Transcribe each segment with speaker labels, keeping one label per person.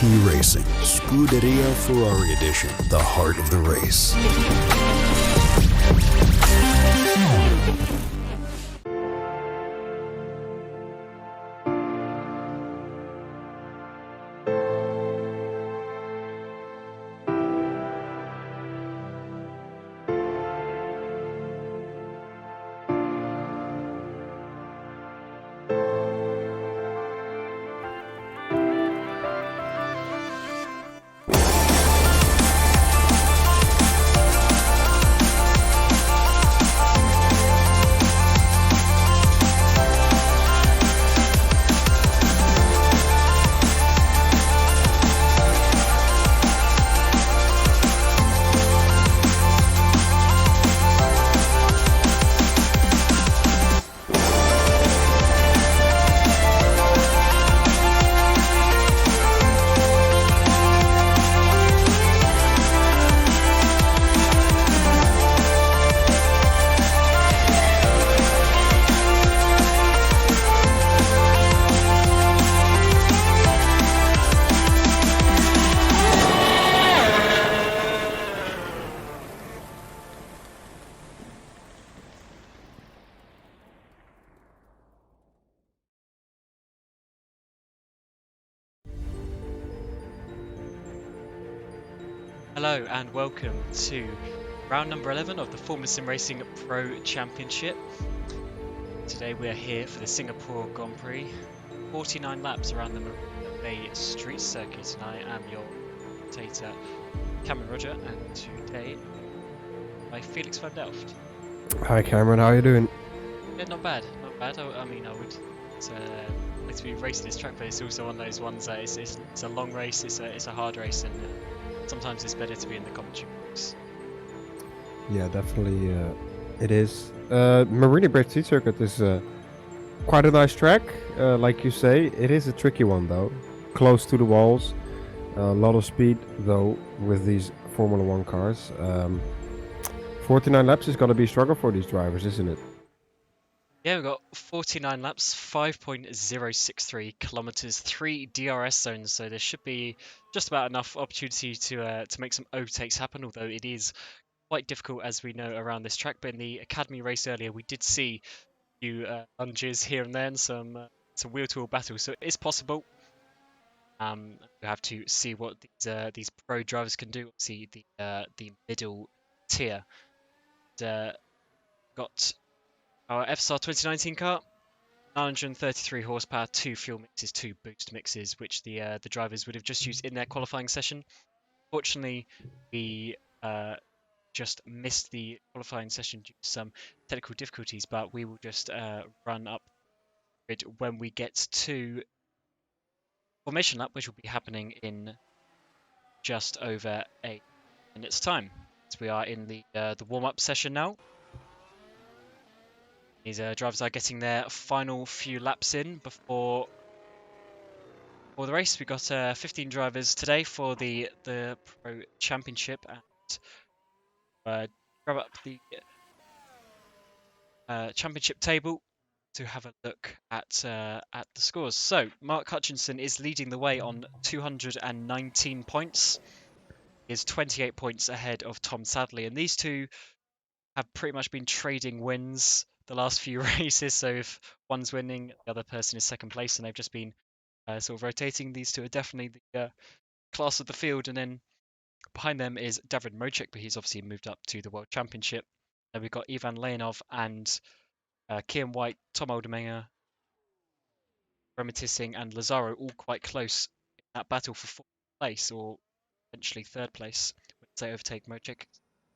Speaker 1: SimRacing, Scuderia Ferrari Edition, the heart of the race.
Speaker 2: Hello and welcome to round number 11 of the SimRacing Pro Championship. Today we're here for the Singapore Grand Prix, 49 laps around the Marina Bay Street Circuit, and I am your commentator Cameron Rodger, and today by Felix from Delft.
Speaker 3: Hi Cameron, how are you doing?
Speaker 2: Yeah, not bad, not bad. I mean, I would like to be racing this track, but it's also one of those ones that it's a long race, it's a hard race, and sometimes it's better to be in the commentary box.
Speaker 3: Yeah, definitely it is. Marina Bay Street Circuit is quite a nice track, like you say. It is a tricky one though, close to the walls, a lot of speed though with these Formula 1 cars. 49 laps is going to be a struggle for these drivers, isn't it?
Speaker 2: Yeah, we've got 49 laps, 5.063 kilometers, 3 DRS zones, so there should be just about enough opportunity to make some overtakes happen, although it is quite difficult, as we know, around this track. But in the Academy race earlier, we did see a few lunges here and there, and some wheel-to-wheel battles, so it is possible. We have to see what these pro drivers can do. See the middle tier. Got our FSR 2019 car, 933 horsepower, 2 fuel mixes, 2 boost mixes, which the drivers would have just used in their qualifying session. Fortunately, we just missed the qualifying session due to some technical difficulties, but we will just run up it when we get to formation lap, which will be happening in just over 8 minutes time. So we are in the warm-up session now. These drivers are getting their final few laps in before the race. We've got 15 drivers today for the Pro Championship, and grab up the championship table to have a look at the scores. So Mark Hutchinson is leading the way on 219 points. He is 28 points ahead of Tom Sadley, and these two have pretty much been trading wins the last few races. So if one's winning, the other person is second place, and they've just been sort of rotating. These two are definitely the class of the field, and then behind them is David Mocek, but he's obviously moved up to the World Championship. And we've got Ivan Leonov and Kian White, Tom Aldermeyer, Roman Tissing, and Lazaro all quite close in that battle for fourth place, or eventually third place, when they overtake Mocek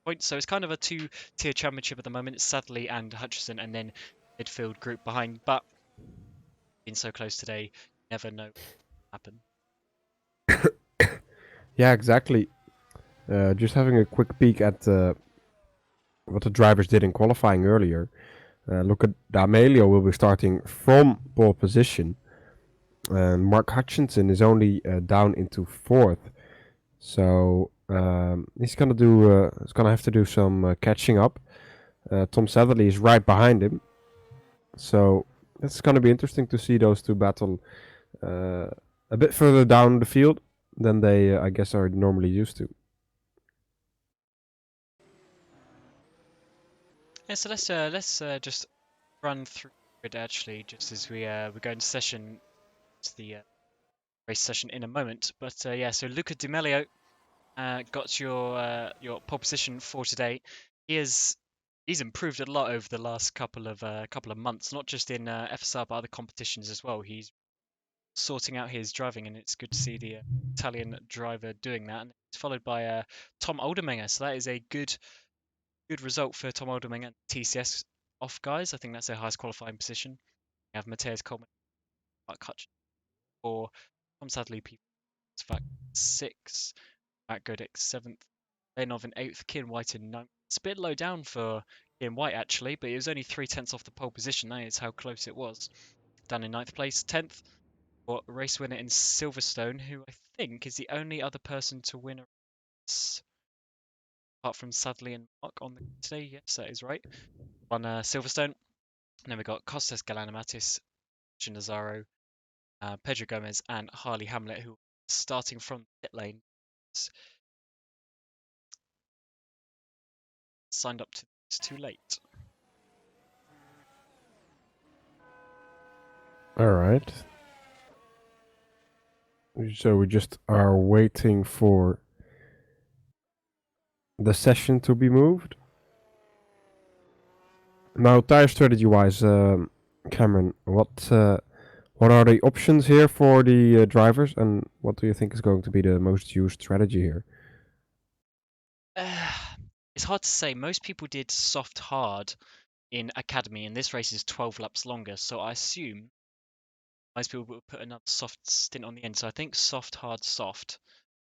Speaker 2: points. So it's kind of a two-tier championship at the moment. It's Sadley and Hutchison, and then midfield group behind. But being so close today, you never know what will happen.
Speaker 3: Yeah, exactly. Just having a quick peek at what the drivers did in qualifying earlier. Look at D'Amelio will be starting from pole position, and Mark Hutchinson is only down into fourth. So he's gonna have to do some catching up. Tom Sadley is right behind him, so it's gonna be interesting to see those two battle a bit further down the field. than they, I guess, are normally used to.
Speaker 2: Yeah, so let's just run through it actually, just as we go into session to the race session in a moment. But yeah, so Luca Di Melio got your pole position for today. He's improved a lot over the last couple of months, not just in FSR but other competitions as well. He's sorting out his driving, and it's good to see the Italian driver doing that. And it's followed by Tom Oldermenger, so that is a good result for Tom Oldermenger and TCS off guys. I think that's their highest qualifying position. We have Matthias Coleman, Mark Hutch for Tom Sadley, P4, 6, Matt Godek 7th, Lenov in 8th, Kian White in 9th. It's a bit low down for Kian White actually, but it was only 3/10 off the pole position. That is how close it was. Down in 9th place, 10th, for race winner in Silverstone, who I think is the only other person to win a race apart from Sadley and Mark on the today. Yes, that is right. On Silverstone. And then we got Costas Galanamatis, Nazaro, Pedro Gomez, and Harley Hamlet, who are starting from the pit lane. Signed up to this too late.
Speaker 3: All right. So we just are waiting for the session to be moved. Now, tire strategy-wise, Cameron, what are the options here for the drivers, and what do you think is going to be the most used strategy here?
Speaker 2: It's hard to say. Most people did soft hard in academy, and this race is 12 laps longer, so I assume most people will put another soft stint on the end. So I think soft, hard, soft,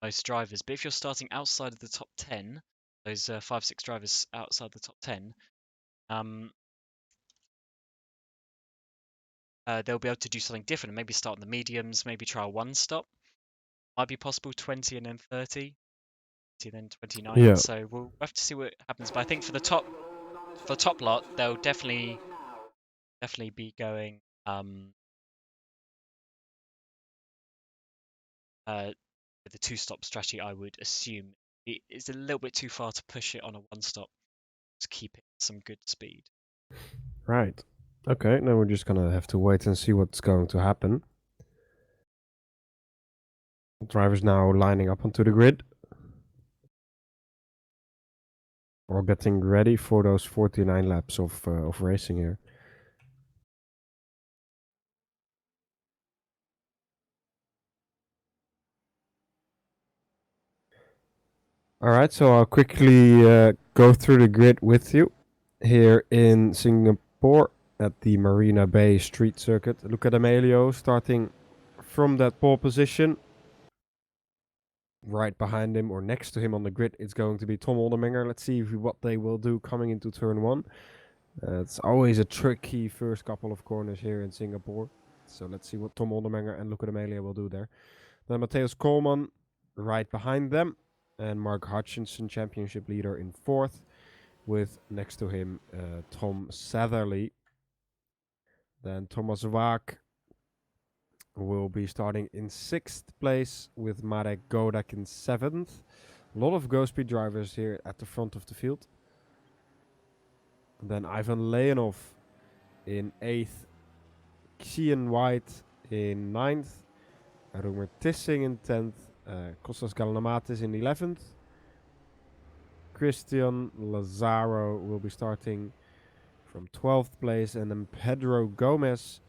Speaker 2: most drivers. But if you're starting outside of the top 10, those 5, 6 drivers outside the top 10, they'll be able to do something different. Maybe start on the mediums, maybe try a one stop. Might be possible 20 and then 30, 30 then 29.
Speaker 3: Yeah.
Speaker 2: So we'll have to see what happens. But I think for the top lot, they'll definitely be going with the 2-stop strategy. I would assume it's a little bit too far to push it on a one stop to keep it some good speed.
Speaker 3: Right. Okay, now we're just gonna have to wait and see what's going to happen. Drivers now lining up onto the grid. Or getting ready for those 49 laps of racing here. Alright, so I'll quickly go through the grid with you here in Singapore at the Marina Bay Street Circuit. Look at Emilio starting from that pole position. Right behind him or next to him on the grid, it's going to be Tom Oldermenger. Let's see what they will do coming into turn 1. It's always a tricky first couple of corners here in Singapore. So let's see what Tom Oldermenger and Luca D'Amelio will do there. Then Matthias Coleman right behind them. And Mark Hutchinson, championship leader, in 4th. With next to him Tom Satherley. Then Thomas Waak will be starting in 6th place with Marek Godak in 7th. A lot of Go Speed drivers here at the front of the field. And then Ivan Leonov in 8th. Kian White in 9th. Roemer Tissing in 10th. Kostas Galanamatis in 11th. Christian Lazaro will be starting from 12th place. And then Pedro Gomez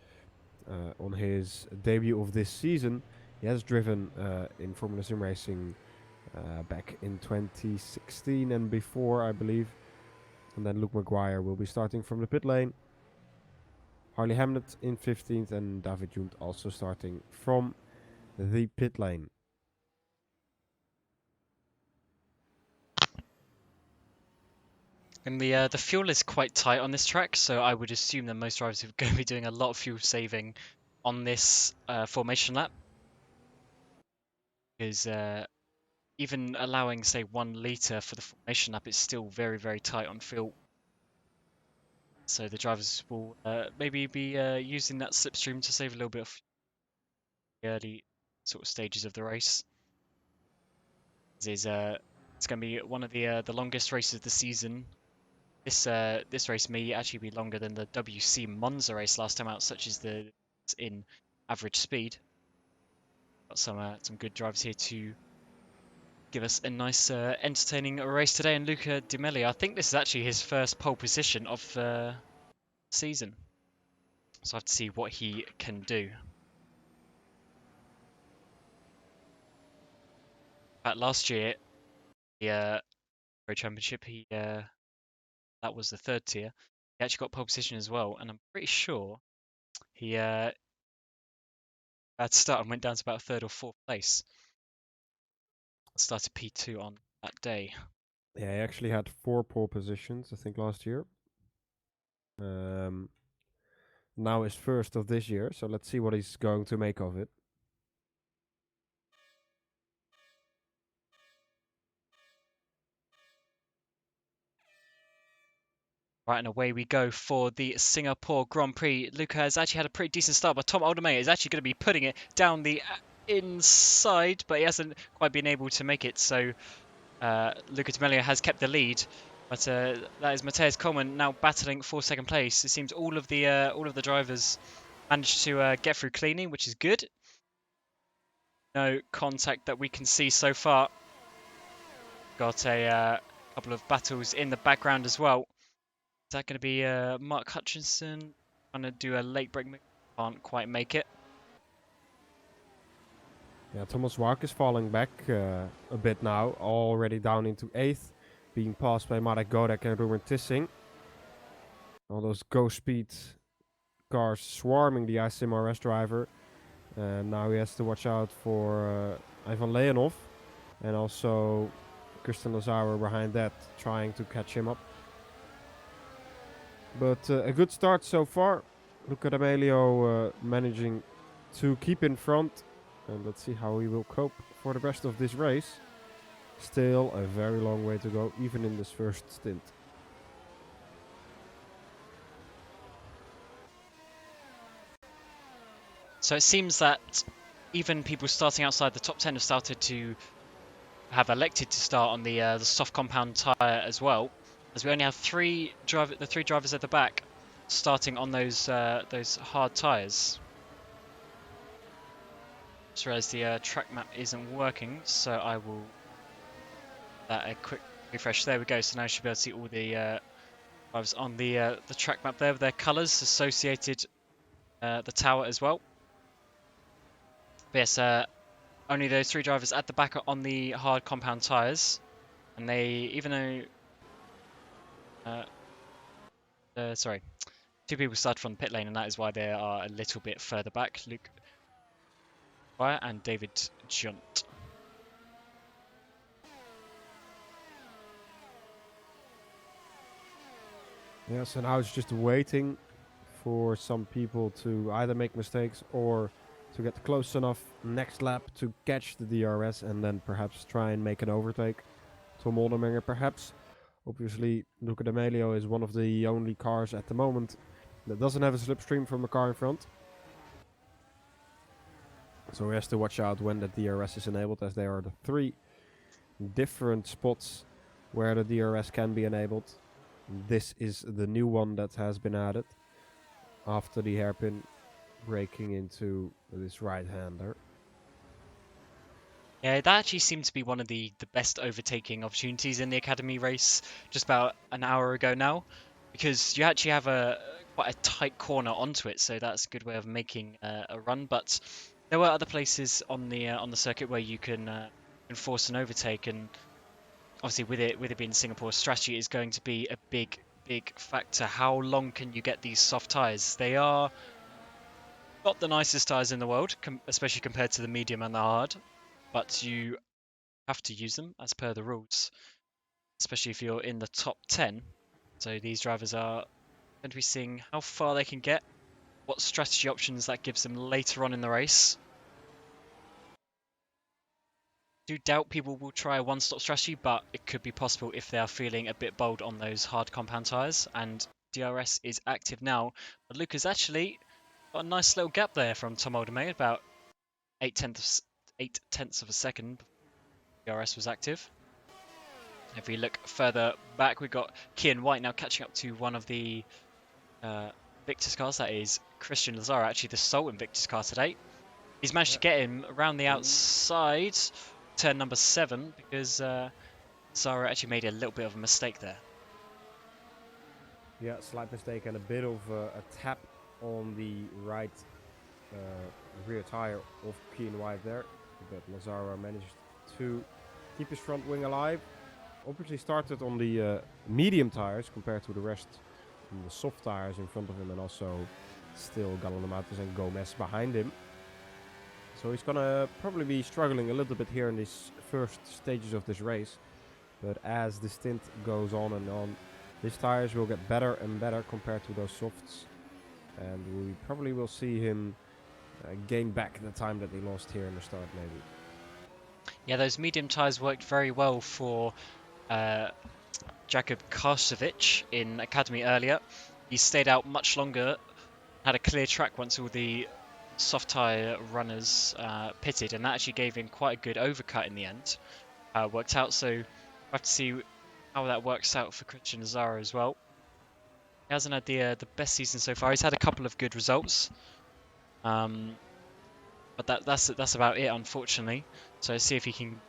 Speaker 3: on his debut of this season. He has driven in Formula SimRacing back in 2016 and before, I believe. And then Luke Maguire will be starting from the pit lane. Harley Hamlet in 15th and David Junt also starting from the pit lane.
Speaker 2: And the fuel is quite tight on this track, so I would assume that most drivers are going to be doing a lot of fuel saving on this formation lap. Because even allowing, say, 1 litre for the formation lap, it's still very, very tight on fuel. So the drivers will maybe be using that slipstream to save a little bit of the early sort of stages of the race. It's going to be one of the longest races of the season. This race may actually be longer than the WC Monza race last time out, such as in average speed. Got some good drivers here to give us a nice entertaining race today. And Luca Di Meglio, I think this is actually his first pole position of the season, so I have to see what he can do. In fact, last year, the Pro Championship, that was the third tier. He actually got pole position as well, and I'm pretty sure he had to start and went down to about third or fourth place. Started P2 on that day.
Speaker 3: Yeah, he actually had 4 pole positions, I think, last year. Now is first of this year, so let's see what he's going to make of it.
Speaker 2: Right, and away we go for the Singapore Grand Prix. Luca has actually had a pretty decent start, but Tom Aldermeyer is actually going to be putting it down the inside, but he hasn't quite been able to make it. So Luca Di Meglio has kept the lead, but that is Matthias Coleman now battling for second place. It seems all of the drivers managed to get through cleaning, which is good. No contact that we can see so far. Got a couple of battles in the background as well. Is that going to be Mark Hutchinson trying to do a late break? Can't quite make it.
Speaker 3: Yeah, Thomas Wark is falling back a bit now, already down into 8th, being passed by Marek Godek and Ruben Tissing. All those Go Speed cars swarming the ISIM-RS driver. And now he has to watch out for Ivan Leonov and also Christian Lazaro behind that, trying to catch him up. But a good start so far. Luca Di Meglio managing to keep in front. And let's see how he will cope for the rest of this race. Still a very long way to go, even in this first stint.
Speaker 2: So it seems that even people starting outside the top 10 have started to have elected to start on the soft compound tyre as well, as we only have the three drivers at the back starting on those hard tyres. Just realised the track map isn't working, so I will a quick refresh. There we go. So now you should be able to see all the drivers on the track map there with their colours associated, the tower as well. But yes, only those 3 drivers at the back are on the hard compound tyres, and they, even though, sorry, 2 people started from the pit lane, and that is why they are a little bit further back. Luke Wire and David Junt.
Speaker 3: Yeah, so now it's just waiting for some people to either make mistakes or to get close enough next lap to catch the DRS and then perhaps try and make an overtake. Tom Aldermeyer perhaps. Obviously, Luca Di Meglio is one of the only cars at the moment that doesn't have a slipstream from a car in front. So he has to watch out when the DRS is enabled, as there are the 3 different spots where the DRS can be enabled. This is the new one that has been added after the hairpin braking into this right-hander.
Speaker 2: Yeah, that actually seemed to be one of the best overtaking opportunities in the Academy race just about an hour ago now, because you actually have quite a tight corner onto it, so that's a good way of making a run. But there were other places on the circuit where you can force an overtake, and obviously with it being Singapore, strategy is going to be a big factor. How long can you get these soft tyres? They are not the nicest tyres in the world, especially compared to the medium and the hard, but you have to use them as per the rules, especially if you're in the top 10. So these drivers are going to be seeing how far they can get, what strategy options that gives them later on in the race. I do doubt people will try a one-stop strategy, but it could be possible if they are feeling a bit bold on those hard compound tyres. And DRS is active now, but Luke has actually got a nice little gap there from Tom Aldermeyer, about 8 tenths of a second. DRS was active. If we look further back, we've got Kian White now catching up to one of the Victor's cars. That is Christian Lazaro, actually the sole Invictus car today. He's managed to get him around the outside, turn number 7, because Lazaro actually made a little bit of a mistake there.
Speaker 3: Yeah, slight mistake and a bit of a tap on the right rear tire of Keen White there. But Lazaro managed to keep his front wing alive. Obviously started on the medium tires compared to the rest on the soft tires in front of him, and also still Galán Matos and Gomez behind him. So he's gonna probably be struggling a little bit here in these first stages of this race. But as the stint goes on and on, his tires will get better and better compared to those softs. And we probably will see him gain back the time that he lost here in the start, maybe.
Speaker 2: Yeah, those medium tyres worked very well for Jakub Karsovic in Academy earlier. He stayed out much longer, had a clear track once all the soft tyre runners pitted, and that actually gave him quite a good overcut in the end. Worked out, so we'll have to see how that works out for Christian Lazaro as well. He hasn't had the best season so far. He's had a couple of good results, but that's about it, unfortunately. So let's see if he can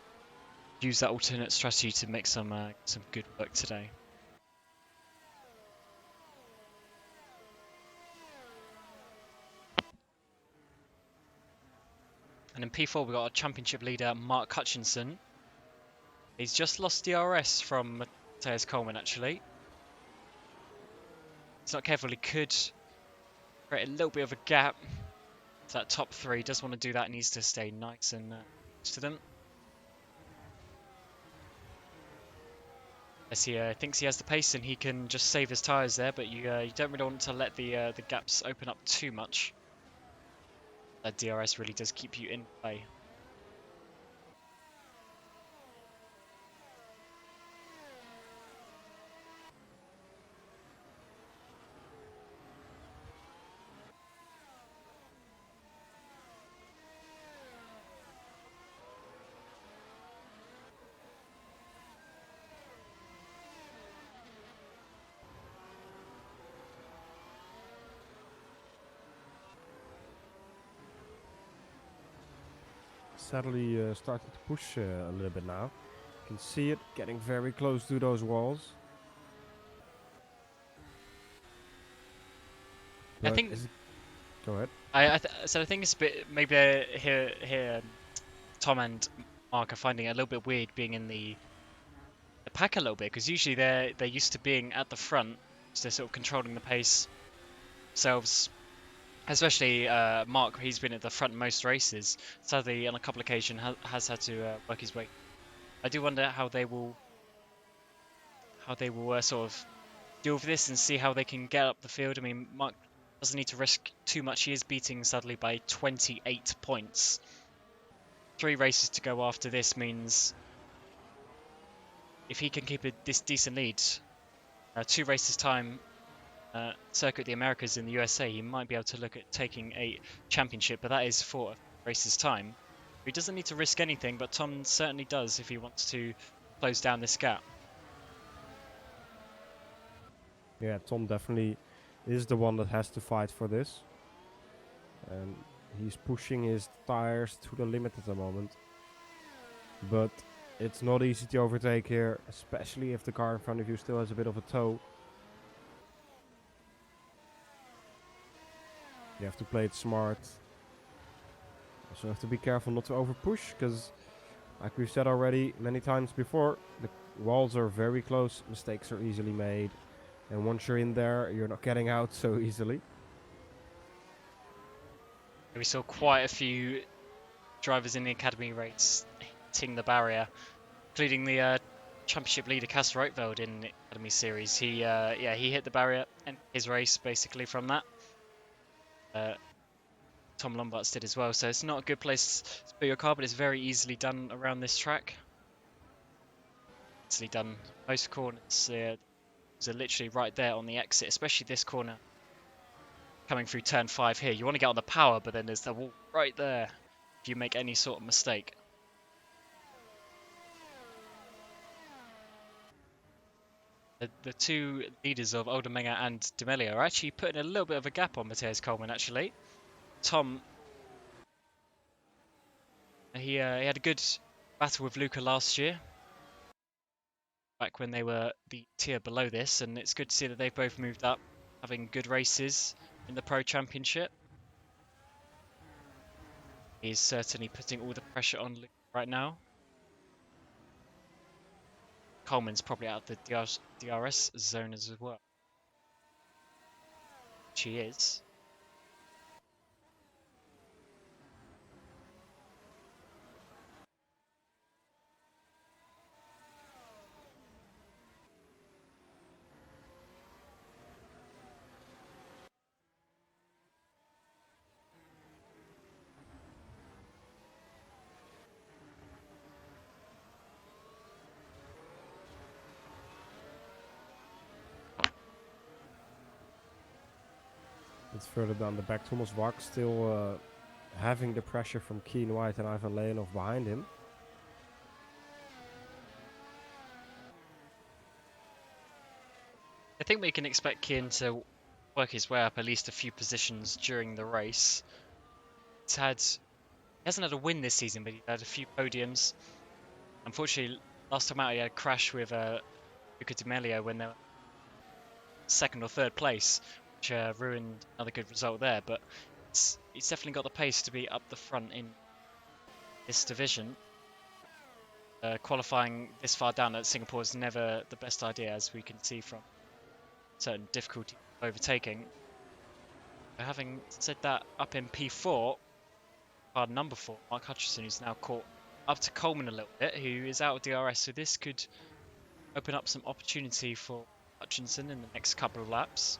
Speaker 2: use that alternate strategy to make some good work today. And in P4 we've got our championship leader Mark Hutchinson. He's just lost DRS from Matthias Coleman actually. He's not careful, he could create a little bit of a gap to that top 3. Does want to do that, and needs to stay nice and close to them. As he thinks he has the pace and he can just save his tyres there, but you don't really want to let the gaps open up too much. That DRS really does keep you in play.
Speaker 3: Sadly started to push a little bit now. You can see it getting very close to those walls.
Speaker 2: I think.
Speaker 3: Go ahead.
Speaker 2: So I think it's a bit maybe here Tom and Mark are finding it a little bit weird being in the pack a little bit, because usually they're used to being at the front, so they're sort of controlling the pace themselves. Especially Mark, he's been at the front most races. Sadly, on a couple of occasions, has had to work his way. I do wonder how they will sort of deal with this and see how they can get up the field. I mean, Mark doesn't need to risk too much. He is beating sadly by 28 points. 3 races to go after this means if he can keep this decent lead, 2 races time. Circuit the Americas in the USA, he might be able to look at taking a championship, but that is 4 races time. He doesn't need to risk anything, but Tom certainly does if he wants to close down this gap.
Speaker 3: Yeah, Tom definitely is the one that has to fight for this. And he's pushing his tires to the limit at the moment. But it's not easy to overtake here, especially if the car in front of you still has a bit of a toe. You have to play it smart. Also have to be careful not to over push, because like we've said already many times before, the walls are very close, mistakes are easily made, and once you're in there, you're not getting out so easily.
Speaker 2: We saw quite a few drivers in the academy race hitting the barrier, including the championship leader Casper Reutveld in the academy series. He hit the barrier and his race basically from that. Tom Lombards did as well, so it's not a good place to put your car, but it's very easily done around this track. Easily done. Most corners are literally right there on the exit, especially this corner coming through turn 5 here. You want to get on the power, but then there's the wall right there if you make any sort of mistake. The two leaders of Oldermenger and D'Amelio are actually putting a little bit of a gap on Matthias Coleman, actually. Tom, he had a good battle with Luca last year, back when they were the tier below this, and it's good to see that they've both moved up, having good races in the Pro Championship. He's certainly putting all the pressure on Luca right now. Coleman's probably out of the DRS zone as well. Which he is.
Speaker 3: It's further down the back. Thomas Wach still having the pressure from Keen White and Ivan Leonov behind him.
Speaker 2: I think we can expect Keen to work his way up at least a few positions during the race. He hasn't had a win this season, but he had a few podiums. Unfortunately, last time out he had a crash with Luca D'Amelio when they were second or third place, which ruined another good result there. But he's definitely got the pace to be up the front in this division. Qualifying this far down at Singapore is never the best idea, as we can see from certain difficulty overtaking. Having said that, up in P4, car number 4, Mark Hutchinson, who's now caught up to Coleman a little bit, who is out of DRS, so this could open up some opportunity for Hutchinson in the next couple of laps.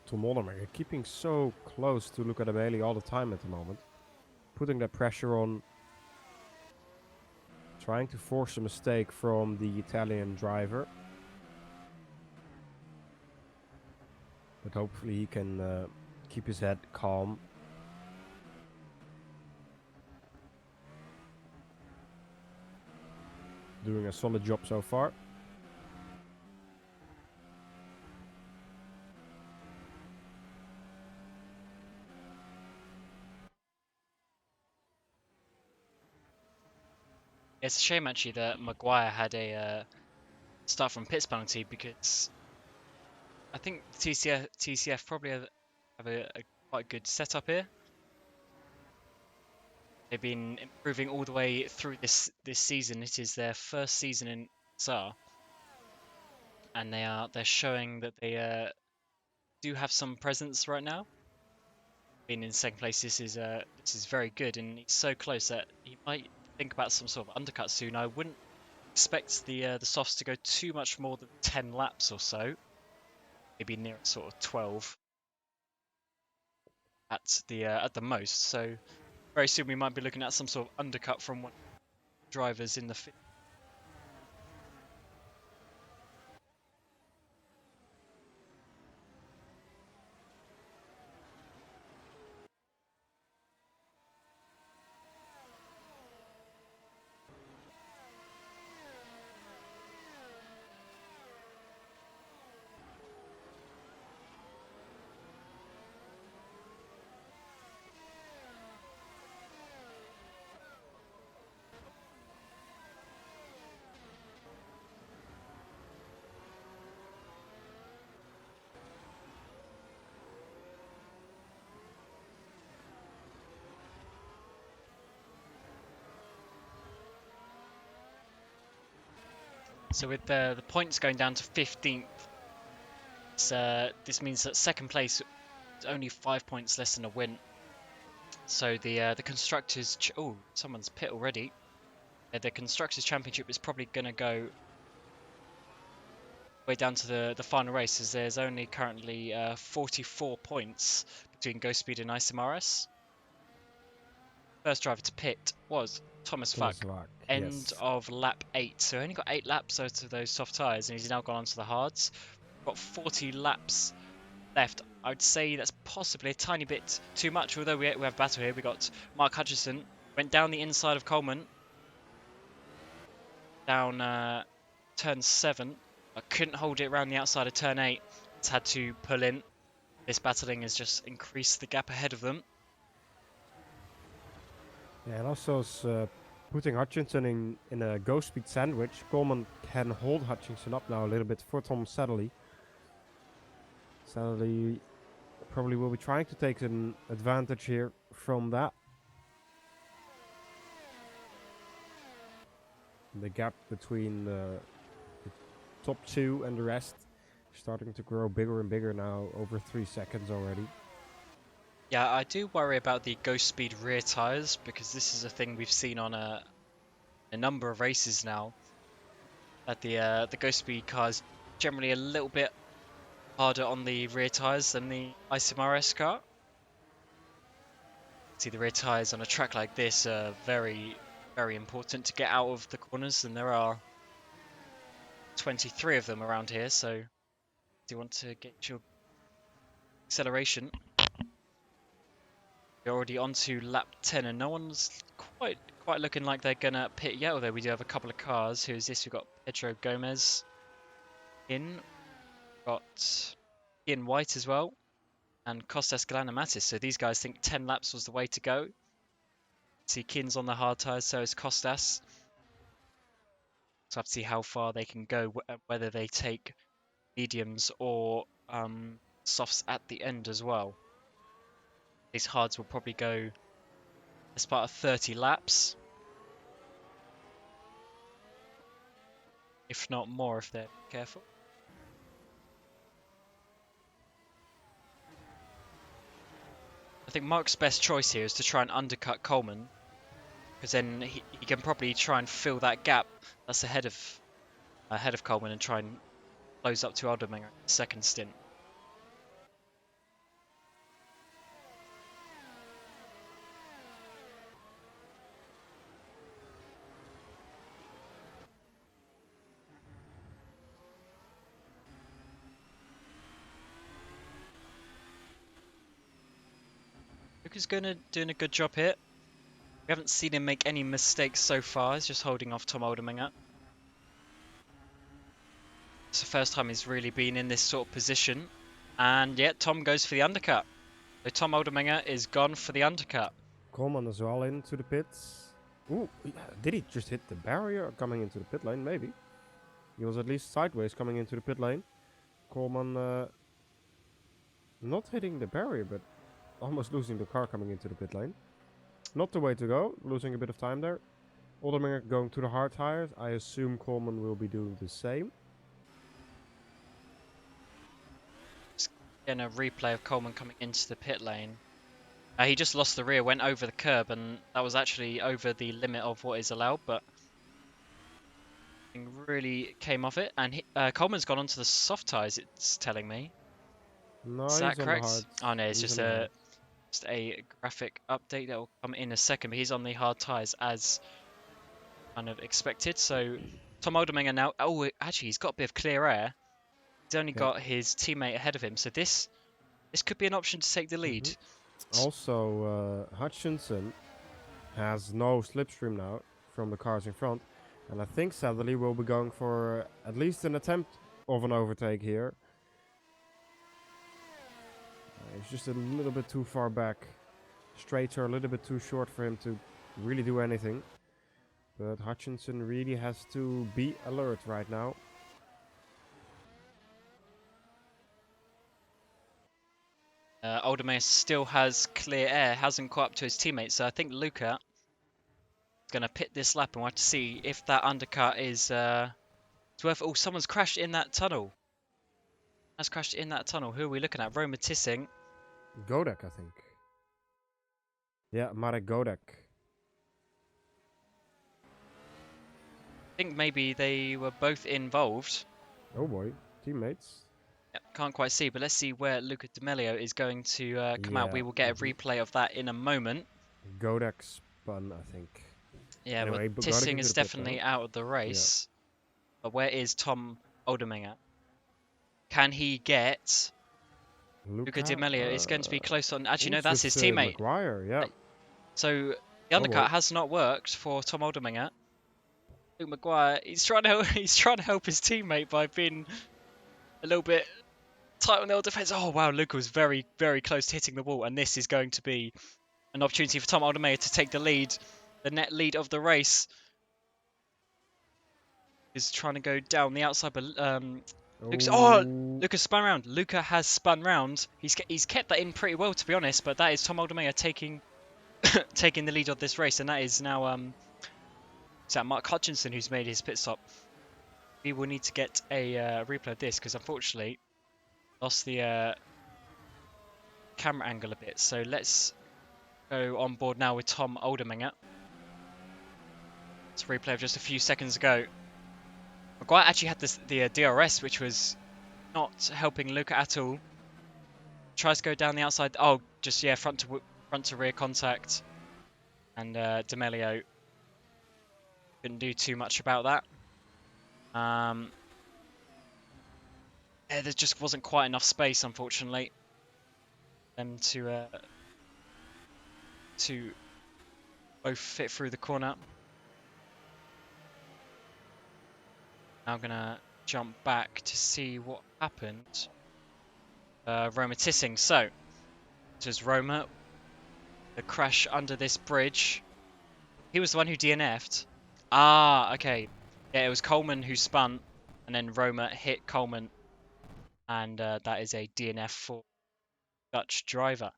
Speaker 3: Tom Oldermenger keeping so close to Luca D'Amelio all the time at the moment. Putting that pressure on. Trying to force a mistake from the Italian driver. But hopefully he can keep his head calm. Doing a solid job so far.
Speaker 2: It's a shame actually that Maguire had a start from pits penalty, because I think TCF probably have a quite good setup here. They've been improving all the way through this season. It is their first season in FSR, and they're showing that they do have some presence right now. Being in second place, this is very good, and he's so close that he might think about some sort of undercut soon. I wouldn't expect the softs to go too much more than 10 laps or so. Maybe near sort of 12 at the most. So very soon we might be looking at some sort of undercut from one of the drivers in the field. So with the points going down to 15th, this means that second place is only 5 points less than a win. So the constructors, oh, someone's pit already. The constructors championship is probably going to go way down to the final race, as there's only currently 44 points between Ghost Speed and ISMRS. First driver to pit was Thomas
Speaker 3: Thomas
Speaker 2: Fuck.
Speaker 3: Vaak,
Speaker 2: End
Speaker 3: yes.
Speaker 2: of lap 8. So only got 8 laps out of those soft tyres, and he's now gone on to the hards. Got 40 laps left. I would say that's possibly a tiny bit too much, although we have a battle here. We got Mark Hutchinson, went down the inside of Coleman, down turn 7, but couldn't hold it around the outside of turn 8. It's had to pull in. This battling has just increased the gap ahead of them.
Speaker 3: Yeah, and also putting Hutchinson in a ghost speed sandwich. Coleman can hold Hutchinson up now a little bit for Tom Saddeley. Saddeley probably will be trying to take an advantage here from that. The gap between the top 2 and the rest starting to grow bigger and bigger now, over 3 seconds already.
Speaker 2: Yeah, I do worry about the ghost speed rear tyres, because this is a thing we've seen on a number of races now. That the ghost speed car is generally a little bit harder on the rear tyres than the ISMRS car. See, the rear tyres on a track like this are very, very important to get out of the corners, and there are 23 of them around here, so do you want to get your acceleration? You're already on to lap 10, and no one's quite looking like they're gonna pit yet, although we do have a couple of cars. Who's this? We've got Pedro Gomez in, got Ian White as well, and Costas Galanamatis. So these guys think 10 laps was the way to go. See, Kin's on the hard tyres, so is Costas. So I have to see how far they can go, whether they take mediums or softs at the end as well. These hards will probably go as part of 30 laps, if not more if they're careful. I think Mark's best choice here is to try and undercut Coleman, because then he can probably try and fill that gap that's ahead of Coleman and try and close up to Alderminger second stint. Luke is doing a good job here. We haven't seen him make any mistakes so far. He's just holding off Tom Alderminger. It's the first time he's really been in this sort of position. And yet Tom goes for the undercut. So Tom Alderminger is gone for the undercut.
Speaker 3: Coleman as well into the pits. Ooh, did he just hit the barrier coming into the pit lane? Maybe. He was at least sideways coming into the pit lane. Coleman not hitting the barrier, but almost losing the car coming into the pit lane. Not the way to go, losing a bit of time there. Alderminger going to the hard tires. I assume Coleman will be doing the same.
Speaker 2: Just getting a replay of Coleman coming into the pit lane. He just lost the rear, went over the curb, and that was actually over the limit of what is allowed, but nothing really came of it. And Coleman's gone onto the soft tyres, it's telling me.
Speaker 3: No,
Speaker 2: Is that
Speaker 3: he's
Speaker 2: correct?
Speaker 3: on the hard.
Speaker 2: Oh no, it's
Speaker 3: He's
Speaker 2: just
Speaker 3: on the hard.
Speaker 2: a graphic update that will come in a second, but he's on the hard tyres as kind of expected. So Tom Alderminger now, oh actually he's got a bit of clear air. He's only got his teammate ahead of him, so this could be an option to take the lead.
Speaker 3: Also, Hutchinson has no slipstream now from the cars in front, and I think Saddeley will be going for at least an attempt of an overtake here. It's just a little bit too far back. Straights are a little bit too short for him to really do anything. But Hutchinson really has to be alert right now.
Speaker 2: Alderminger still has clear air, hasn't caught up to his teammates, so I think Luca is going to pit this lap, and we'll have to see if that undercut is worth. Oh, someone's crashed in that tunnel. Has crashed in that tunnel. Who are we looking at? Roma Tissing.
Speaker 3: Godek, I think. Yeah, Marek Godek.
Speaker 2: I think maybe they were both involved.
Speaker 3: Oh boy, teammates.
Speaker 2: Yep, can't quite see, but let's see where Luca D'Amelio is going to come out. We will get a replay of that in a moment.
Speaker 3: Godek spun, I think.
Speaker 2: Yeah,
Speaker 3: Anyway,
Speaker 2: well,
Speaker 3: but gotta
Speaker 2: Tissing
Speaker 3: give
Speaker 2: is
Speaker 3: it a pit,
Speaker 2: definitely
Speaker 3: though.
Speaker 2: out of the race. But where is Tom Oldeminger? Can he get Luca Di Meglio? It's going to be close on. Actually, no, that's his teammate.
Speaker 3: Maguire, yeah.
Speaker 2: So the
Speaker 3: Oh,
Speaker 2: undercut
Speaker 3: well.
Speaker 2: has not worked for Tom Oldeminger. Luke Maguire, he's trying to help, he's trying to help his teammate by being a little bit tight on the old defense. Oh wow, Luca was very, very close to hitting the wall, and this is going to be an opportunity for Tom Oldeminger to take the lead, the net lead of the race. Is trying to go down the outside, but Luca spun around. Luca has spun round. He's kept that in pretty well, to be honest. But that is Tom Oldeminger taking taking the lead of this race, and that is now is that Mark Hutchinson who's made his pit stop. We will need to get a replay of this because unfortunately lost the camera angle a bit. So let's go on board now with Tom Oldeminger. It's a replay of just a few seconds ago. Maguire actually had the DRS, which was not helping Luca at all. Tries to go down the outside. Oh, just yeah, front to rear contact, and D'Amelio couldn't do too much about that. Yeah, there just wasn't quite enough space, unfortunately, them to both fit through the corner. Now gonna jump back to see what happened. Roma Tissing. So, this was Roma. The crash under this bridge. He was the one who DNF'd. Ah, okay. Yeah, it was Coleman who spun, and then Roma hit Coleman, and that is a DNF for Dutch driver.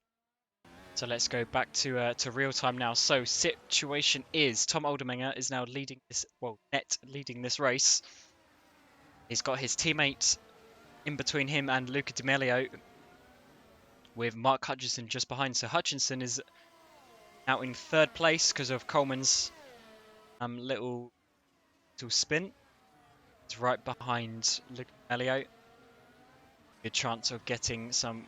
Speaker 2: So let's go back to real time now. So situation is Tom Oldeminger is now leading this, well, net leading this race. He's got his teammates in between him and Luca Di Meglio, with Mark Hutchinson just behind. So Hutchinson is out in third place because of Coleman's little spin. It's right behind Luca Di Meglio. Good chance of getting some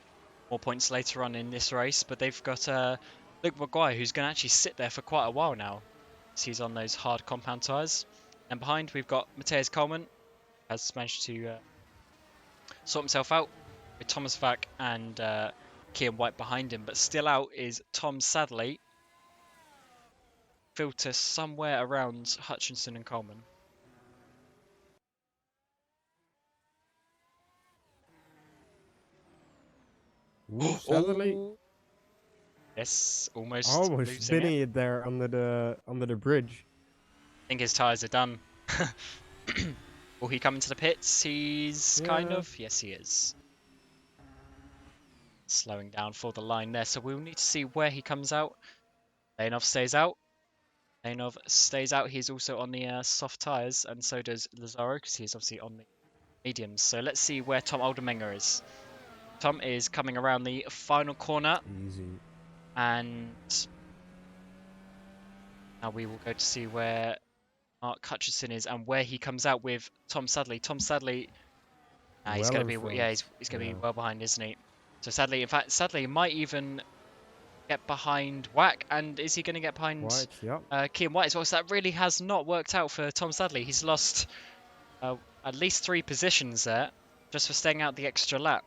Speaker 2: more points later on in this race, but they've got Luke Maguire, who's going to actually sit there for quite a while now, as he's on those hard compound tyres. And behind we've got Matthias Coleman, has managed to sort himself out with Thomas Vack and Kian White behind him, but still out is Tom Sadley. Filter somewhere around Hutchinson and Coleman.
Speaker 3: Ooh, Sadly,
Speaker 2: Yes, almost losing
Speaker 3: spinning it there under the bridge.
Speaker 2: I think his tyres are done. Will he come into the pits? He's kind of. Yes, he is. Slowing down for the line there. So we'll need to see where he comes out. Leonov stays out. Leonov stays out. He's also on the soft tyres, and so does Lazaro, because he's obviously on the mediums. So let's see where Tom Oldeminger is. Tom is coming around the final corner.
Speaker 3: Easy. And
Speaker 2: now we will go to see where Mark Hutchinson is and where he comes out with Tom Sadley. Tom Sadley, he's going to be, he's going to be well behind, isn't he? So Sadley, in fact, Sadley might even get behind Whack, and is he going to get behind Kian White as well? So that really has not worked out for Tom Sadley. He's lost at least 3 positions there just for staying out the extra lap.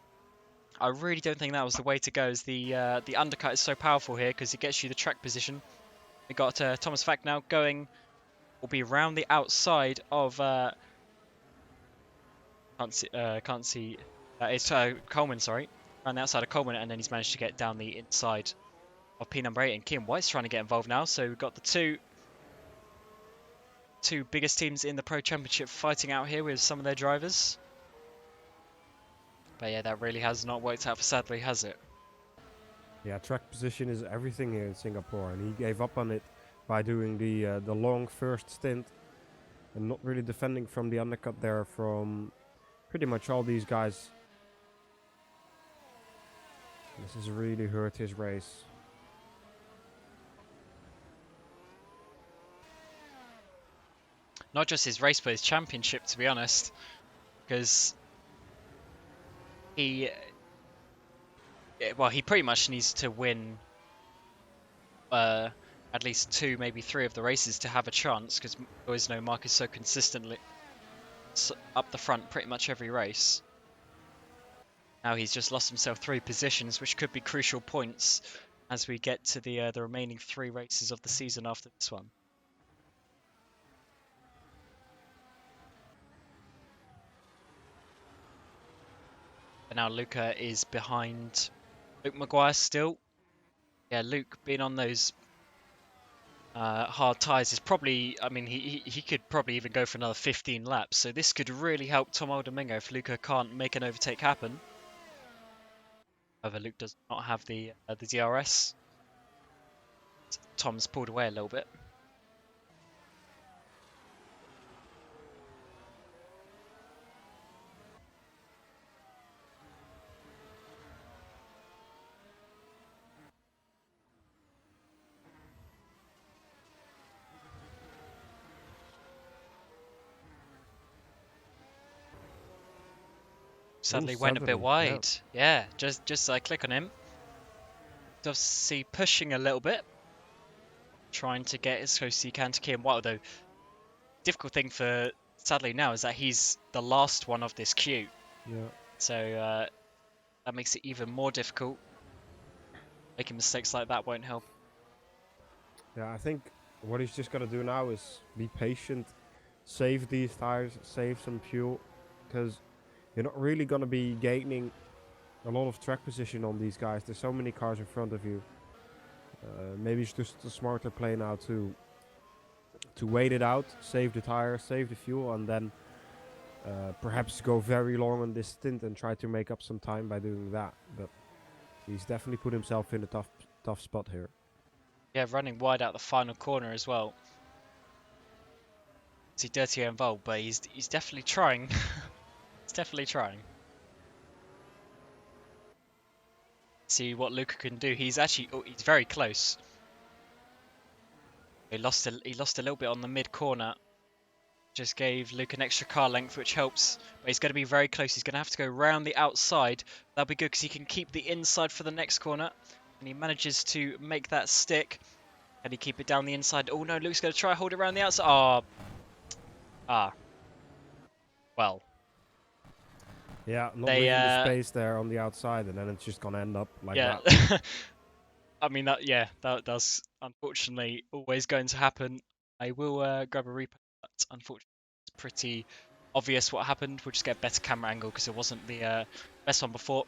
Speaker 2: I really don't think that was the way to go, as the undercut is so powerful here because it gets you the track position. We got Thomas Vack now going. Will be around the outside of can't see it's Coleman, sorry, around the outside of Coleman, and then he's managed to get down the inside of P number 8, and Kian White's trying to get involved now. So we've got the two biggest teams in the Pro Championship fighting out here with some of their drivers. But yeah, that really has not worked out for Sadley, has it?
Speaker 3: Yeah, track position is everything here in Singapore, and he gave up on it by doing the long first stint and not really defending from the undercut there from pretty much all these guys. This has really hurt his race.
Speaker 2: Not just his race, but his championship, to be honest, because he pretty much needs to win at least 2, maybe 3 of the races to have a chance, because we always know Mark is so consistently up the front pretty much every race. Now he's just lost himself 3 positions, which could be crucial points as we get to the remaining 3 races of the season after this one. And now Luca is behind Luke Maguire still. Yeah, Luke being on those hard tyres is probably, I mean, he could probably even go for another 15 laps. So this could really help Tom Aldomingo if Luca can't make an overtake happen. However, Luke does not have the DRS. Tom's pulled away a little bit. Sadly went a bit wide. Yeah, just I click on him. Does see pushing a little bit. Trying to get as close as he can to Kian White, although difficult thing for sadly now is that he's the last one of this queue.
Speaker 3: Yeah.
Speaker 2: So that makes it even more difficult. Making mistakes like that won't help.
Speaker 3: Yeah, I think what he's just got to do now is be patient, save these tires, save some fuel, because you're not really going to be gaining a lot of track position on these guys. There's so many cars in front of you. Maybe it's just a smarter play now to wait it out, save the tires, save the fuel, and then perhaps go very long on this stint and try to make up some time by doing that. But he's definitely put himself in a tough spot here.
Speaker 2: Yeah, running wide out the final corner as well. See, dirty involved, but he's definitely trying. He's definitely trying. See what Luca can do. He's actually he's very close. He lost a little bit on the mid corner. Just gave Luke an extra car length, which helps. But he's going to be very close. He's going to have to go round the outside. That'll be good because he can keep the inside for the next corner. And he manages to make that stick. Can he keep it down the inside? Oh no, Luke's going to try hold it around the outside. Well.
Speaker 3: Yeah, not leaving the space there on the outside, and then it's just going to end up like that.
Speaker 2: I mean, that's unfortunately always going to happen. I will grab a replay, but unfortunately it's pretty obvious what happened. We'll just get a better camera angle because it wasn't the best one before.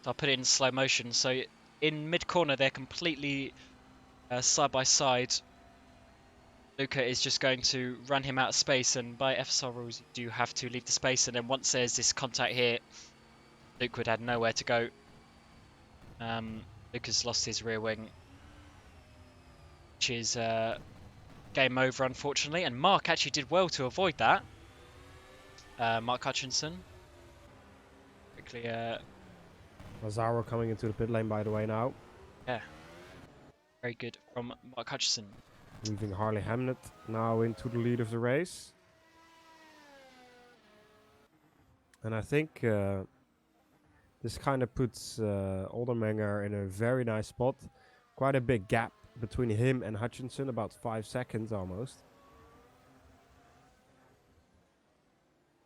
Speaker 2: So I'll put it in slow motion. So in mid-corner, they're completely side by side. Luca is just going to run him out of space, and by FSR rules, you do have to leave the space. And then once there's this contact here, Luke would have nowhere to go. Luca's lost his rear wing, which is game over, unfortunately. And Mark actually did well to avoid that. Mark Hutchinson. Quickly.
Speaker 3: Mazzaro coming into the pit lane, by the way, now.
Speaker 2: Yeah. Very good from Mark Hutchinson.
Speaker 3: Leaving Harley Hamnet now into the lead of the race. And I think this kind of puts Aldermenger in a very nice spot. Quite a big gap between him and Hutchinson, about 5 seconds almost.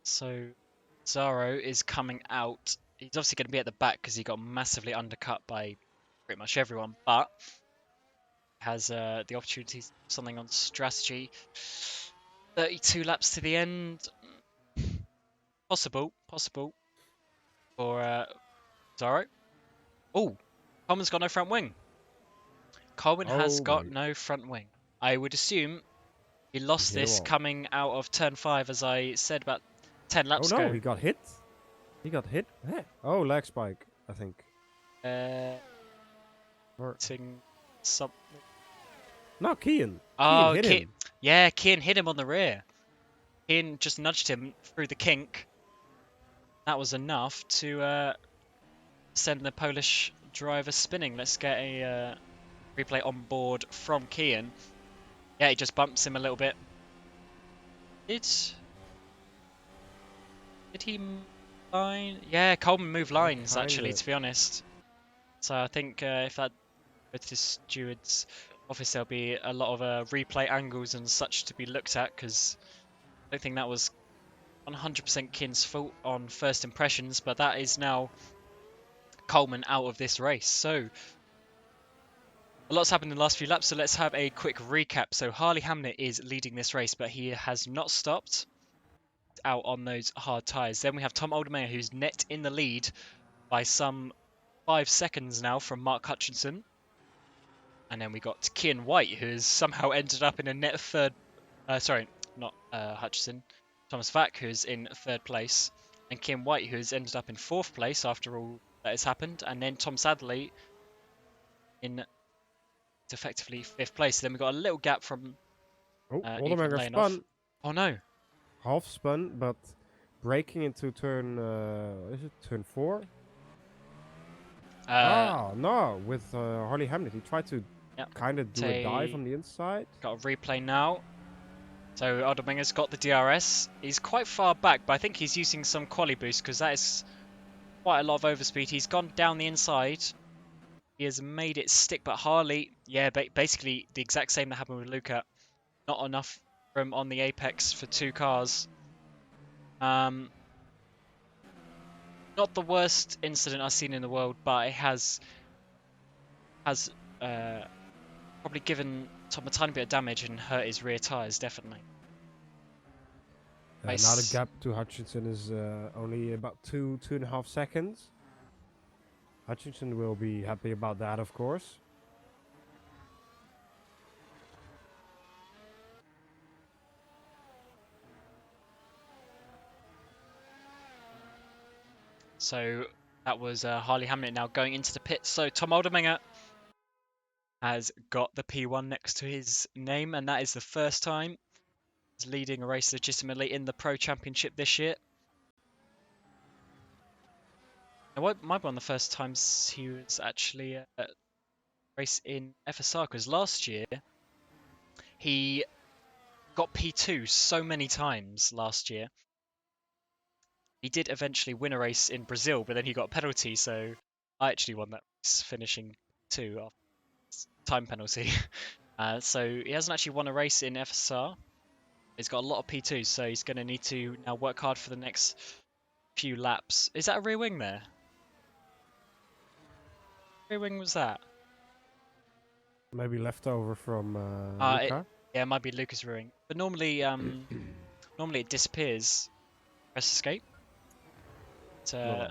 Speaker 2: So Zaro is coming out. He's obviously going to be at the back because he got massively undercut by pretty much everyone, but has the opportunity to do something on strategy. 32 laps to the end. Possible for Zaro. Oh, Coleman's got no front wing. Coleman has got no front wing. I would assume he lost this coming out of turn 5, as I said about 10 laps ago.
Speaker 3: Oh no, he got hit. He got hit. Oh, leg spike, I think.
Speaker 2: Something.
Speaker 3: No, Kian.
Speaker 2: Oh,
Speaker 3: hit him.
Speaker 2: Yeah, Kian hit him on the rear. Kian just nudged him through the kink. That was enough to send the Polish driver spinning. Let's get a replay on board from Kian. Yeah, he just bumps him a little bit. Did he line? Yeah, Coleman moved lines actually, to be honest. So I think if that with his stewards Obviously, there'll be a lot of replay angles and such to be looked at because I don't think that was 100% Kin's fault on first impressions, but that is now Coleman out of this race. So a lot's happened in the last few laps, so let's have a quick recap. So Harley Hamnet is leading this race, but he has not stopped out on those hard tyres. Then we have Tom Aldermeyer, who's net in the lead by some 5 seconds now from Mark Hutchinson. And then we got Kian White, who has somehow ended up in a net third. Sorry, not Hutchinson. Thomas Vack, who's in third place. And Kian White, who has ended up in fourth place after all that has happened. And then Tom Sadley in effectively fifth place. Then we got a little gap from
Speaker 3: Oh,
Speaker 2: Ethan
Speaker 3: Aldermeyer
Speaker 2: Lane
Speaker 3: spun.
Speaker 2: off. Oh no.
Speaker 3: Half spun, but braking into turn, is it turn 4? No, with Harley Hamnet. He tried to
Speaker 2: Yep.
Speaker 3: kind of do a dive on the inside.
Speaker 2: Got a replay now. So Aldermenger's got the DRS. He's quite far back, but I think he's using some quali boost because that is quite a lot of overspeed. He's gone down the inside. He has made it stick, but Harley, yeah, basically the exact same that happened with Luca. Not enough room on the apex for 2 cars. Not the worst incident I've seen in the world, but it has probably given Tom a tiny bit of damage and hurt his rear tyres, definitely.
Speaker 3: Now the gap to Hutchinson is only about 2.5 seconds. Hutchinson will be happy about that, of course.
Speaker 2: So that was Harley Hamnet now going into the pit. So Tom Aldermenger has got the P1 next to his name, and that is the first time he's leading a race legitimately in the Pro Championship this year. Now, it might be one of the first times he was actually at a race in FSR, because last year he got P2 so many times last year. He did eventually win a race in Brazil, but then he got a penalty, so I actually won that race, finishing 2 after time penalty. So he hasn't actually won a race in FSR. He's got a lot of P2s, so he's going to need to now work hard for the next few laps. Is that a rear wing there? Rear wing was that?
Speaker 3: Maybe leftover from Luca.
Speaker 2: Yeah, it might be Lucas rear wing. But normally, normally it disappears. Press escape.
Speaker 3: No,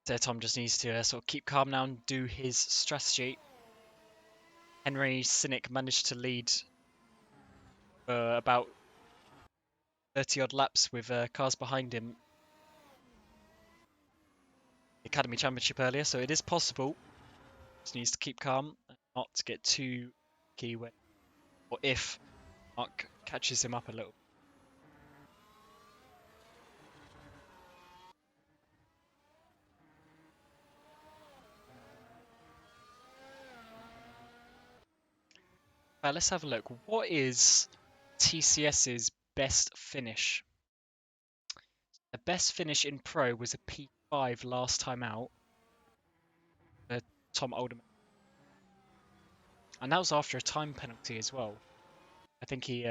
Speaker 2: So Tom just needs to sort of keep calm now and do his strategy. Henry Cynic managed to lead for about 30 odd laps with cars behind him. Academy Championship earlier, so it is possible. Just needs to keep calm and not get too key when, or if Mark catches him up a little. Let's have a look. What is TCS's best finish? The best finish in Pro was a P5 last time out for Tom Alderman. And that was after a time penalty as well. I think he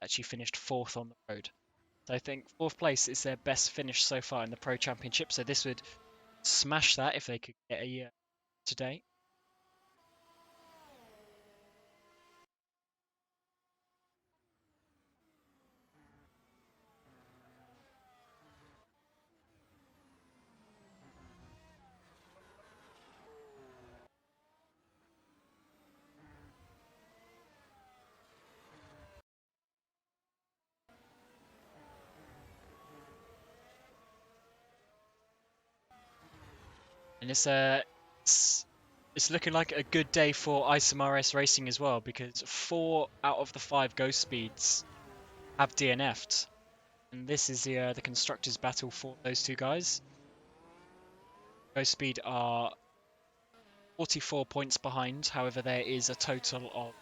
Speaker 2: actually finished 4th on the road. So I think 4th place is their best finish so far in the Pro Championship. So this would smash that if they could get a year today. And it's looking like a good day for ISMRS Racing as well, because 4 out of the 5 Ghost Speeds have DNF'd. And this is the constructors' battle for those 2 guys. Ghost Speed are 44 points behind, however there is a total of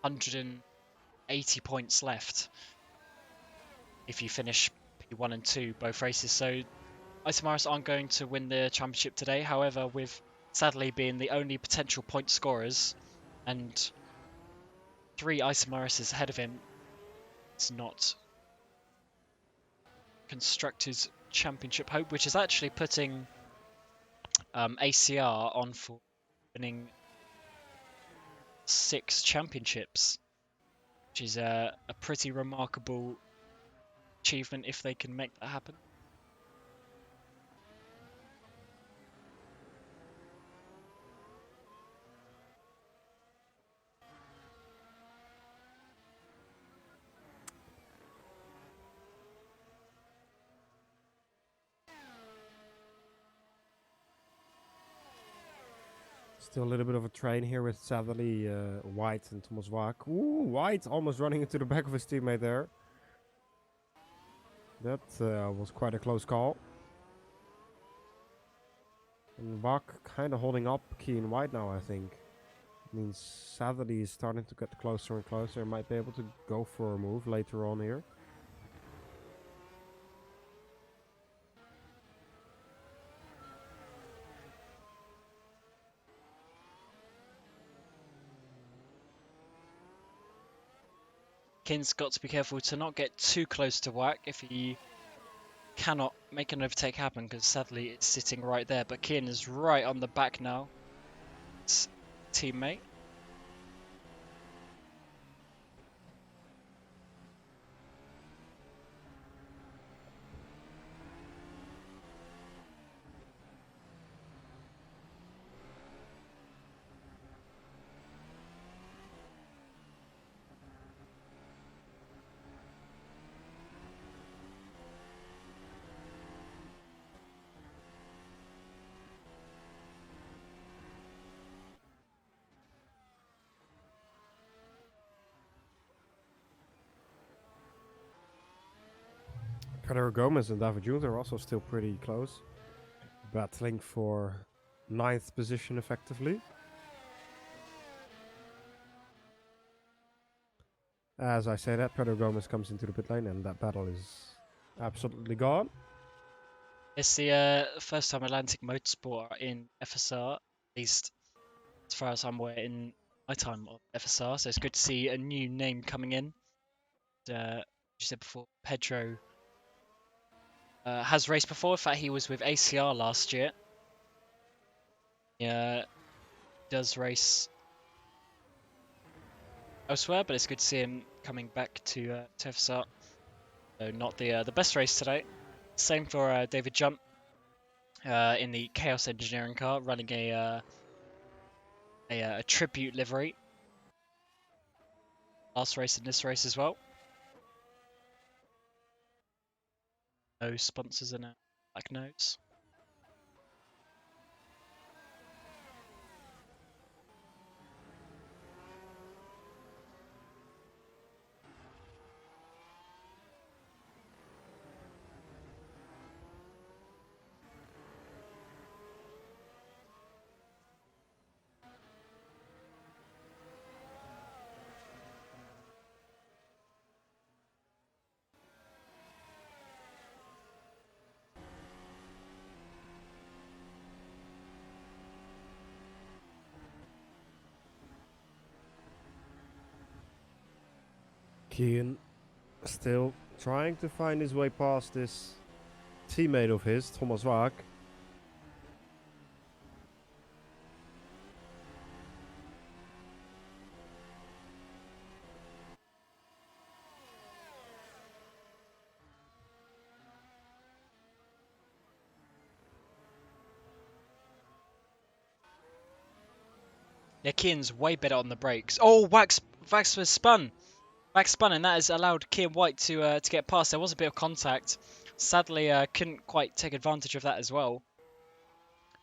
Speaker 2: 180 points left. if you finish P1 and 2 both races. So Isomaris aren't going to win the championship today. However, with sadly being the only potential point scorers and 3 Isomarises ahead of him, it's not Constructors Championship hope, which is actually putting ACR on for winning 6 championships, which is a pretty remarkable achievement if they can make that happen.
Speaker 3: Still a little bit of a train here with sadly White and Thomas Waak. Ooh, White almost running into the back of his teammate there. That was quite a close call. And Waak kind of holding up Key and White now, I think. Means sadly is starting to get closer and closer. Might be able to go for a move later on here.
Speaker 2: Kin's got to be careful to not get too close to Wack if he cannot make an overtake happen, because sadly it's sitting right there. But Kin is right on the back now. It's teammate.
Speaker 3: Pedro Gomez and David Jones are also still pretty close. Battling for 9th position effectively. As I say that, Pedro Gomez comes into the pit lane and that battle is absolutely gone.
Speaker 2: It's the first time Atlantic Motorsport are in FSR, at least as far as I'm aware in my time of FSR. So it's good to see a new name coming in. You said before, Pedro has raced before. In fact, he was with ACR last year. Yeah, does race elsewhere, but it's good to see him coming back to FSR. So not the best race today. Same for David Jump in the Chaos Engineering car, running a tribute livery. Last race in this race as well. No sponsors in a black nose.
Speaker 3: Kian still trying to find his way past this teammate of his, Thomas Waak.
Speaker 2: Yeah, Kian's way better on the brakes. Oh, Wax was spun. Wax spun, and that has allowed Kian White to get past. There was a bit of contact. Sadly, couldn't quite take advantage of that as well.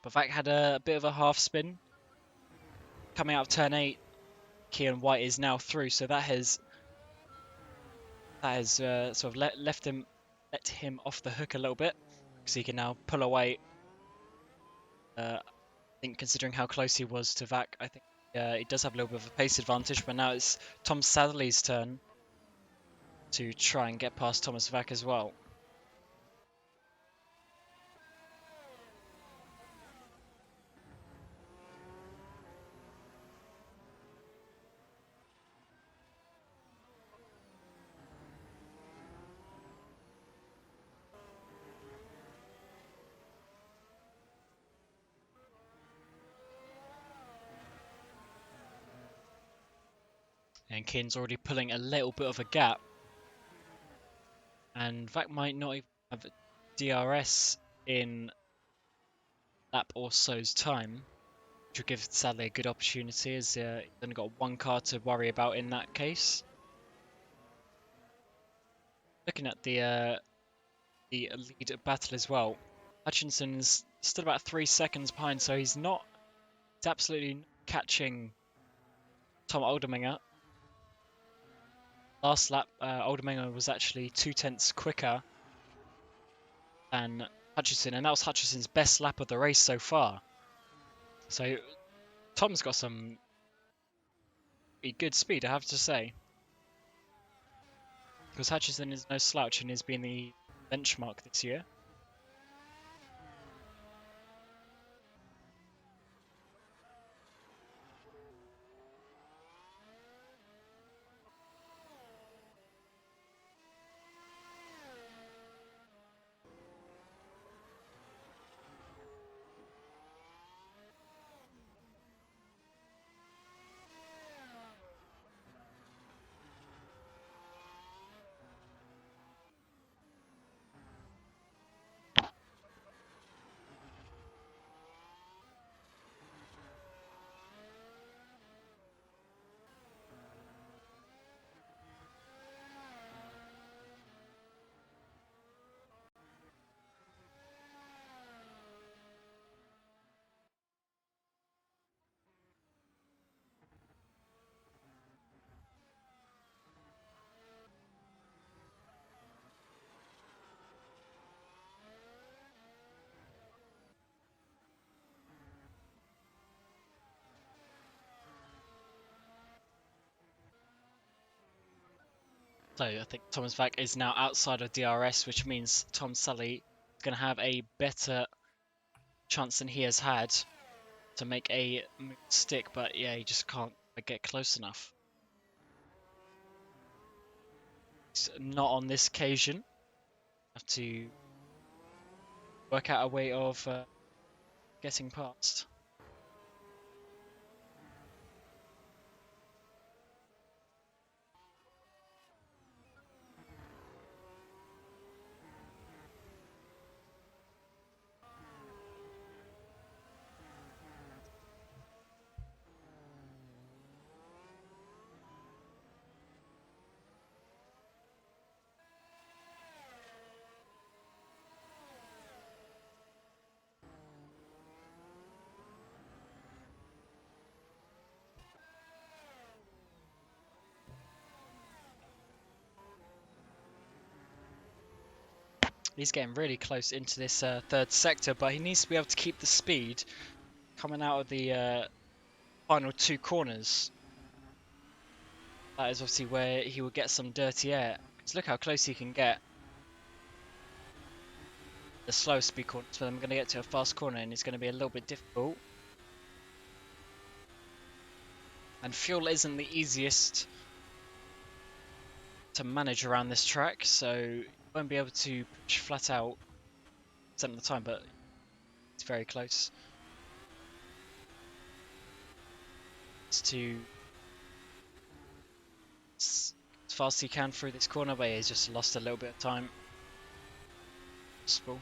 Speaker 2: But Vac had a bit of a half spin. Coming out of turn 8, Kian White is now through, so that has sort of let him off the hook a little bit, because he can now pull away. I think considering how close he was to Vac, I think he does have a little bit of a pace advantage. But now it's Tom Sadley's turn. to try and get past Thomas Vack as well. And Keane's already pulling a little bit of a gap. And Vac might not even have DRS in lap or so's time, which will give Sadly a good opportunity, as he's only got one car to worry about in that case. Looking at the lead battle as well, Hutchinson's still about 3 seconds behind, so he's absolutely catching Tom Oldeminger. Last lap, Oldeminger was actually 2/10 quicker than Hutchinson, and that was Hutchinson's best lap of the race so far. So Tom's got some pretty good speed, I have to say. Because Hutchinson is no slouch and has been the benchmark this year. So I think Thomas Vac is now outside of DRS, which means Tom Sully is going to have a better chance than he has had to make a move stick, but yeah, he just can't get close enough. It's not on this occasion. Have to work out a way of getting past. He's getting really close into this third sector, but he needs to be able to keep the speed coming out of the final 2 corners. That is obviously where he will get some dirty air. Because look how close he can get. The slow speed corners, but I'm going to get to a fast corner and it's going to be a little bit difficult. And fuel isn't the easiest to manage around this track, so you won't be able to push flat out % of the time, but it's very close. It's to as fast as he can through this corner, but he's just lost a little bit of time. Possible.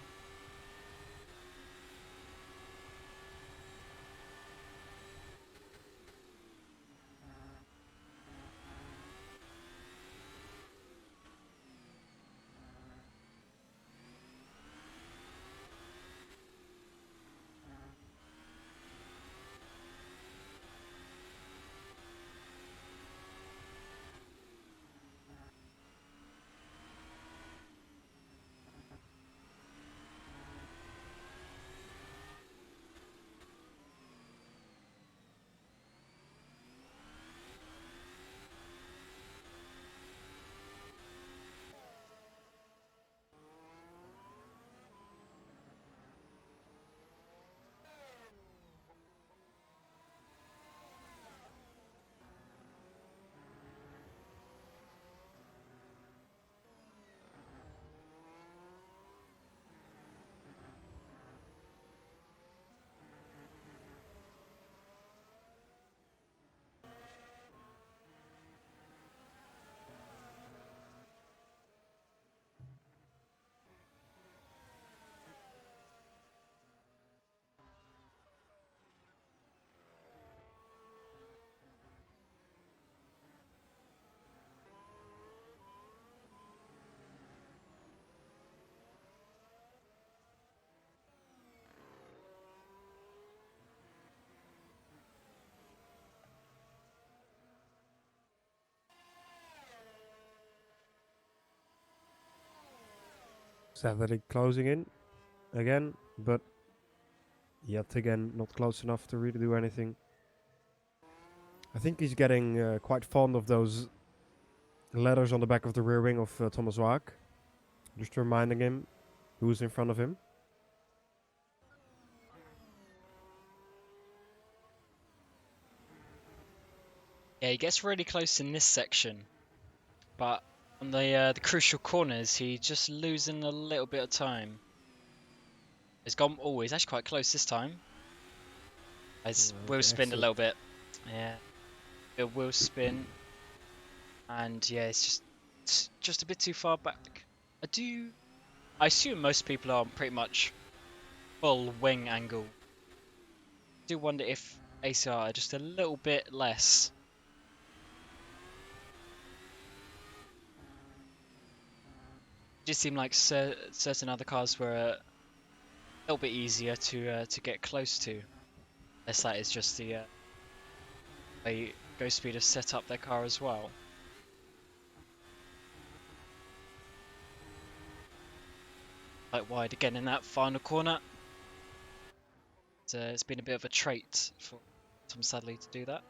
Speaker 3: Sadly closing in again, but yet again not close enough to really do anything. I think he's getting quite fond of those letters on the back of the rear wing of Thomas Waak. Just reminding him who's in front of him.
Speaker 2: Yeah, he gets really close in this section, but on the crucial corners, he's just losing a little bit of time. He's gone. Oh, he's actually quite close this time. He's wheel spinned a little bit. Yeah, a wheel spin, and yeah, it's just a bit too far back. I assume most people are pretty much full wing angle. I do wonder if ACR are just a little bit less. It just seemed like certain other cars were a little bit easier to get close to. Unless that is just the way Ghost Speed have set up their car as well. Like wide again in that final corner. It's been a bit of a trait for Tom Sadley to do that.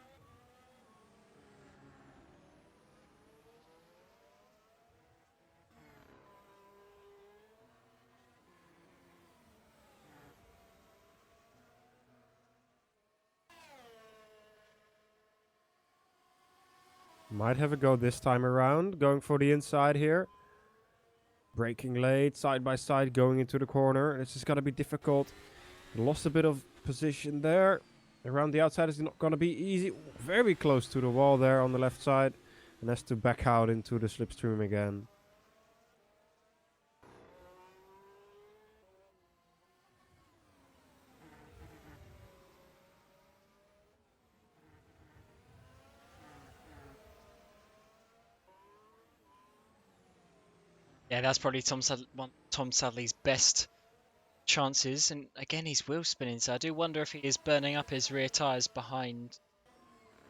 Speaker 3: Might have a go this time around, going for the inside here. Braking late, side by side, going into the corner. This is going to be difficult. Lost a bit of position there. Around the outside is not going to be easy. Very close to the wall there on the left side. And has to back out into the slipstream again.
Speaker 2: Yeah, that's probably Tom Sadley's best chances. And again, he's wheel spinning, so I do wonder if he is burning up his rear tyres behind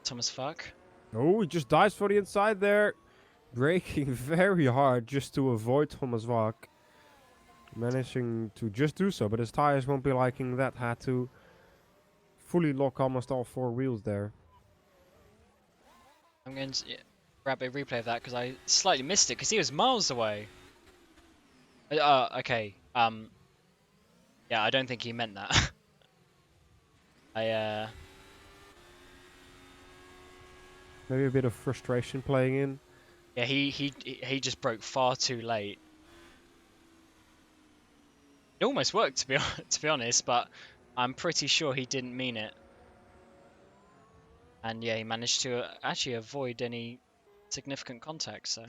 Speaker 2: Thomas Falk.
Speaker 3: Oh, he just dives for the inside there. Braking very hard just to avoid Thomas Waak. Managing to just do so, but his tires won't be liking that. Had to fully lock almost all four wheels there.
Speaker 2: I'm going to grab a replay of that because I slightly missed it because he was miles away. Okay. Yeah, I don't think he meant that.
Speaker 3: Maybe a bit of frustration playing in.
Speaker 2: Yeah, he just broke far too late. It almost worked to be honest, but I'm pretty sure he didn't mean it. And yeah, he managed to actually avoid any significant contact, so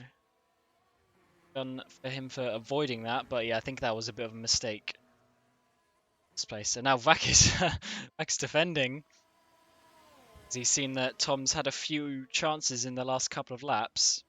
Speaker 2: done for him for avoiding that. But yeah, I think that was a bit of a mistake. This place. So now Vac is Vac's defending. He's seen that Tom's had a few chances in the last couple of laps.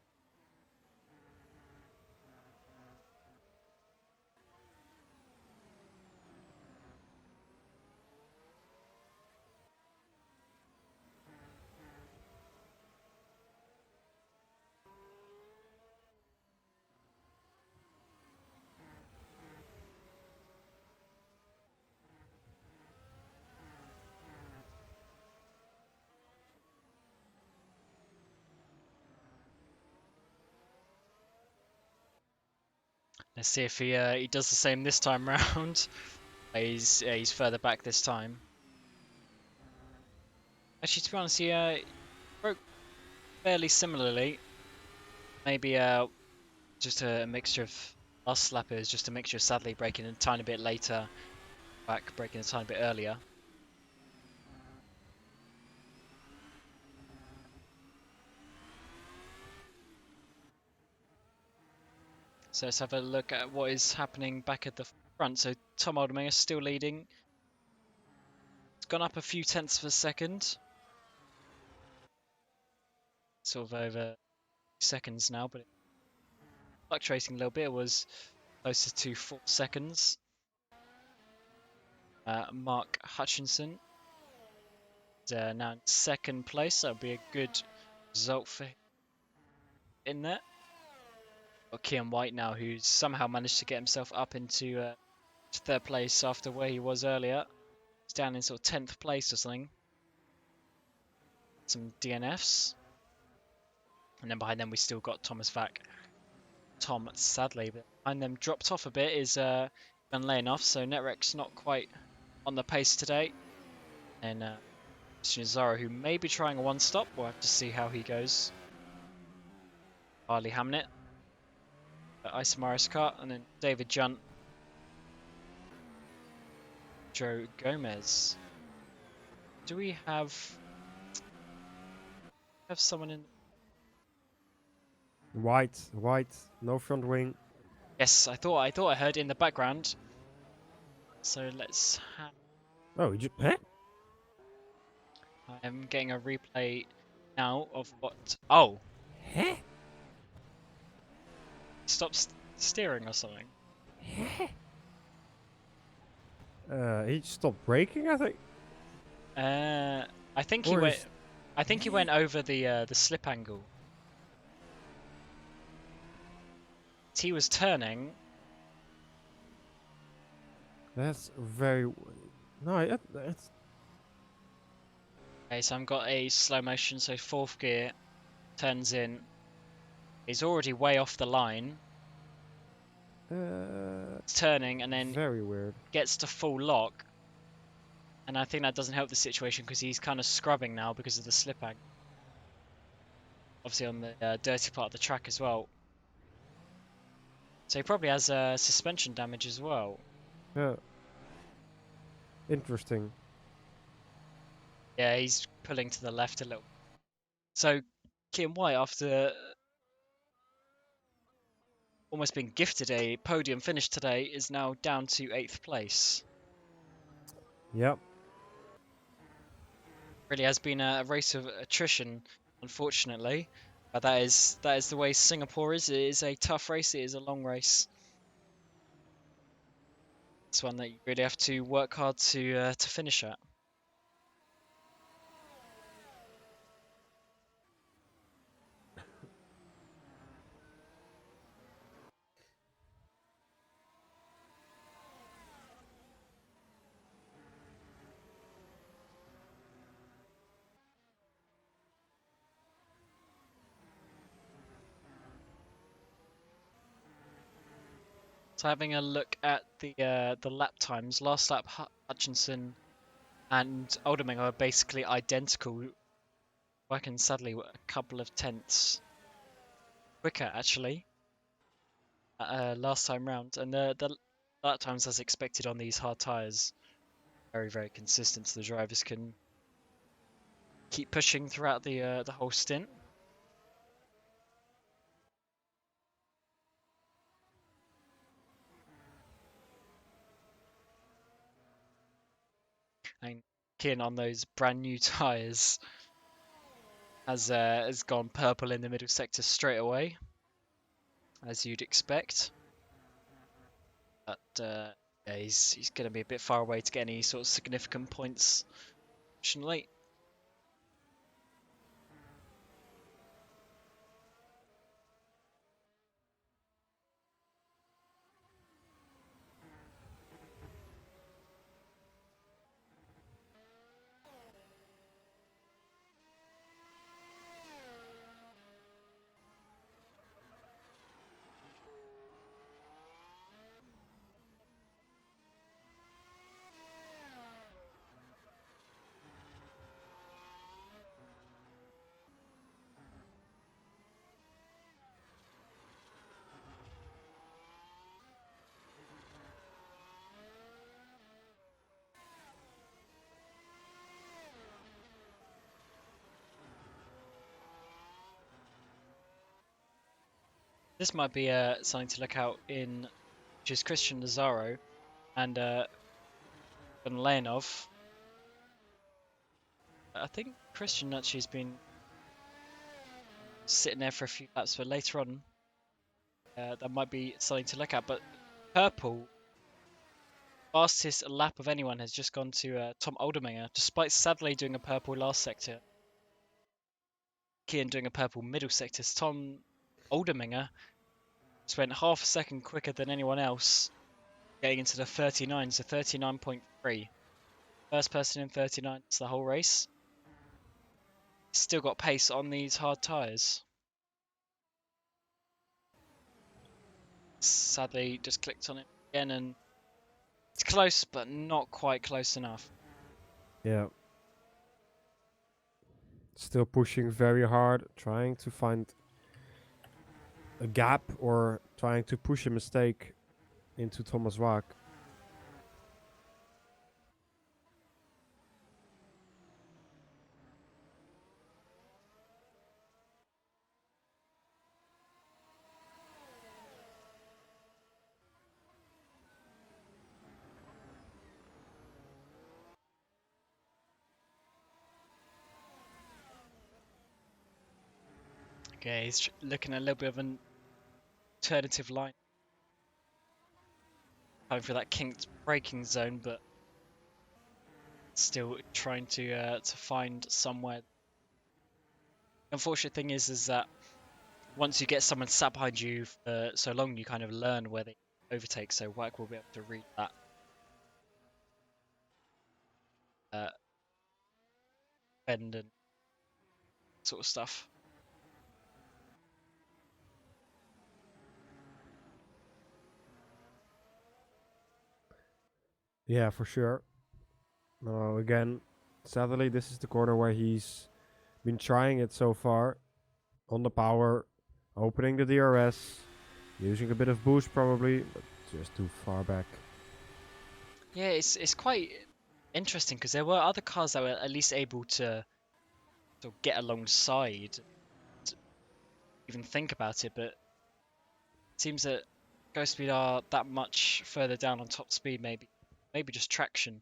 Speaker 2: Let's see if he does the same this time round. He's further back this time. Actually, to be honest, he broke fairly similarly. Maybe just a mixture of us slappers, just a mixture of Sadly breaking a tiny bit later, back breaking a tiny bit earlier. So let's have a look at what is happening back at the front. So Tom Aldermayer still leading. It's gone up a few tenths of a second. Sort of over seconds now, but fluctuating a little bit. It was closer to 4 seconds. Mark Hutchinson is now in second place. That'll be a good result for him in there. got Kian White now, who's somehow managed to get himself up into to third place after where he was earlier. He's down in sort of 10th place or something. Some DNFs. And then behind them we still got Thomas Vack. Tom, sadly, but behind them dropped off a bit is Van Leyenhoff, so Netrek's not quite on the pace today. And Zara, who may be trying a one-stop, we'll have to see how he goes. Harley Hamnet, Isamaris Kart, and then David Junt, Joe Gomez. Do we have someone in?
Speaker 3: White, no front wing.
Speaker 2: Yes, I thought I heard in the background. So let's have.
Speaker 3: Oh, you just huh?
Speaker 2: I am getting a replay now of what. Oh,
Speaker 3: Huh?
Speaker 2: stop steering or something.
Speaker 3: He stopped braking, I think.
Speaker 2: I think he
Speaker 3: Or
Speaker 2: went.
Speaker 3: is-
Speaker 2: I think he went over the slip angle. He was turning.
Speaker 3: That's very. No, that's.
Speaker 2: Okay, so I've got a slow motion, so fourth gear, turns in. He's already way off the line. It's turning and then
Speaker 3: Very weird.
Speaker 2: gets to full lock. And I think that doesn't help the situation because he's kind of scrubbing now because of the slip angle. Obviously on the dirty part of the track as well. So he probably has suspension damage as well.
Speaker 3: Yeah. Interesting.
Speaker 2: Yeah, he's pulling to the left a little. So Kian White, after almost being gifted a podium finish today, is now down to 8th place.
Speaker 3: Yep.
Speaker 2: Really has been a race of attrition, unfortunately. But that is the way Singapore is. It is a tough race. It is a long race. It's one that you really have to work hard to finish at. So having a look at the lap times, last lap Hutchinson and Oldham are basically identical, working sadly a couple of tenths quicker actually last time round, and the lap times as expected on these hard tyres very consistent, so the drivers can keep pushing throughout the whole stint. And Kian on those brand new tyres has gone purple in the middle sector straight away, as you'd expect. But yeah, he's going to be a bit far away to get any sort of significant points, fortunately. This might be something to look out in, which is Christian Lazaro and Van Leyenhoff. I think Christian actually has been sitting there for a few laps, but later on that might be something to look at. But purple, fastest lap of anyone has just gone to Tom Oldham, despite sadly doing a purple last sector. Kian doing a purple middle sector. Tom Oldham Just went half a second quicker than anyone else, getting into the 39, so 39.3. First person in 39 the whole race. Still got pace on these hard tyres. Sadly, just clicked on it again, and it's close, but not quite close enough.
Speaker 3: Yeah. Still pushing very hard, trying to find a gap or trying to push a mistake into Thomas Wack.
Speaker 2: Okay, he's looking at a little bit of an alternative line. Going for that kinked braking zone, but still trying to find somewhere. Unfortunate thing is that once you get someone sat behind you for so long, you kind of learn where they overtake. So Wack will be able to read that bend and sort of stuff.
Speaker 3: Yeah, for sure. Again, sadly, this is the corner where he's been trying it so far. On the power, opening the DRS, using a bit of boost probably, but just too far back.
Speaker 2: Yeah, it's quite interesting because there were other cars that were at least able to sort of get alongside, even think about it, but it seems that Ghost Speed are that much further down on top speed, maybe just traction.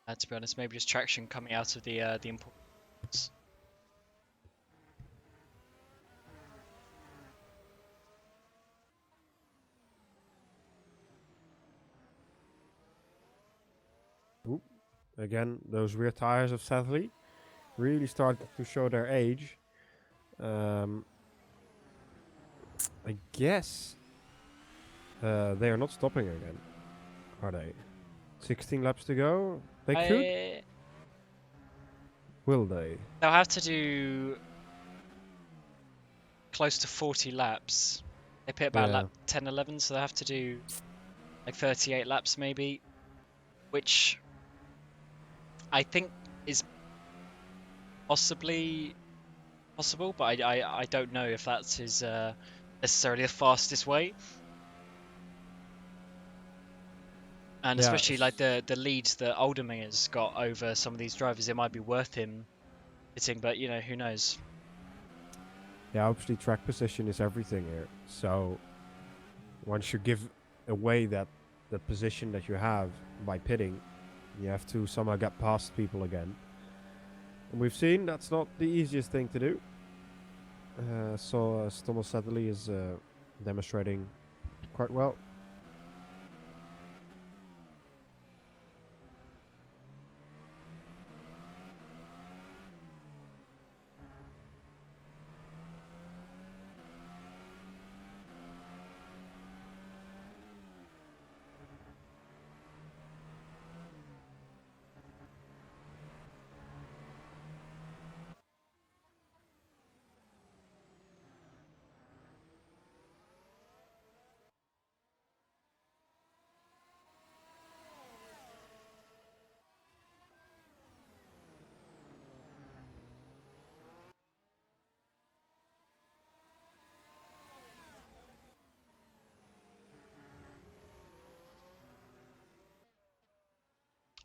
Speaker 2: To be honest, maybe just traction coming out of the imports.
Speaker 3: Oop. Again, those rear tires of Sadly really started to show their age. I guess they are not stopping again, are they? 16 laps to go. They could. Will they?
Speaker 2: They'll have to do close to 40 laps. They pit about lap 10, 11, so they'll have to do like 38 laps maybe, which I think is possibly possible, but I don't know if that is necessarily the fastest way. And especially like the lead that Oldemir has got over some of these drivers, it might be worth him hitting, but you know, who knows.
Speaker 3: Yeah, obviously track position is everything here. So once you give away the position that you have by pitting, you have to somehow get past people again. And we've seen that's not the easiest thing to do. So Thomas Sadly is demonstrating quite well.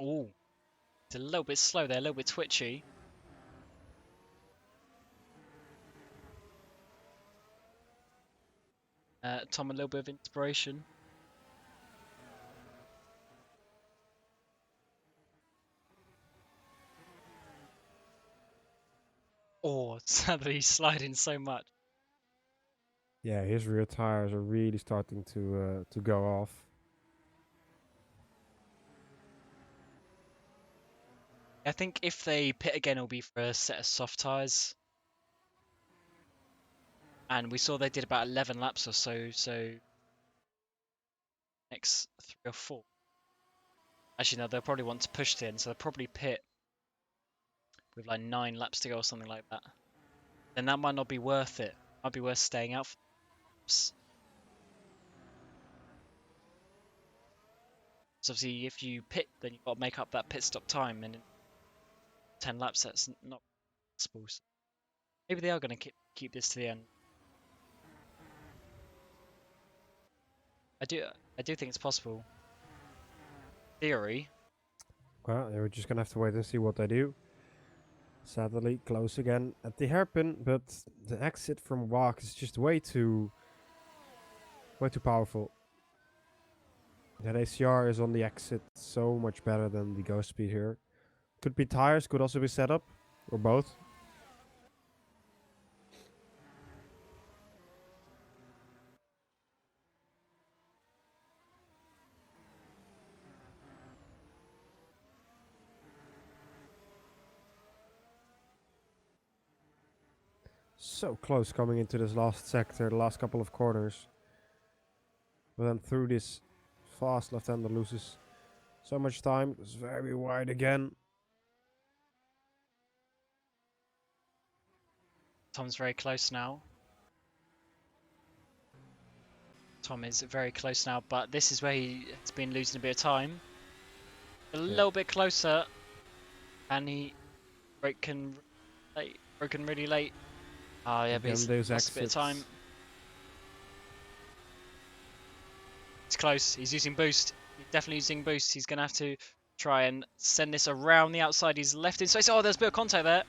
Speaker 2: Oh, it's a little bit slow there, a little bit twitchy. Tom, a little bit of inspiration. Oh, sadly he's sliding so much.
Speaker 3: Yeah, his rear tires are really starting to go off.
Speaker 2: I think if they pit again, it'll be for a set of soft tires. and we saw they did about 11 laps or so. So next 3 or 4. Actually, no, they'll probably want to push it in, so they'll probably pit with like 9 laps to go or something like that. Then that might not be worth it. Might be worth staying out for laps. So obviously, if you pit, then you've got to make up that pit stop time, and in 10 laps, that's not possible. So maybe they are going to keep this to the end. I do think it's possible. Theory.
Speaker 3: Well, we're just gonna have to wait and see what they do. Sadly, close again at the hairpin, but the exit from Walk is just way too powerful. That ACR is on the exit so much better than the ghost speed here. Could be tires, could also be setup, or both. So close coming into this last sector, the last couple of corners. But then through this fast left-hander loses so much time. It's very wide again.
Speaker 2: Tom's very close now. Tom is very close now, but this is where he has been losing a bit of time. A little bit closer, and he broken really late. Oh yeah, but he's lost a bit of time. It's close. He's using boost. He's definitely using boost. He's going to have to try and send this around the outside. He's left in space. Oh, there's a bit of contact there.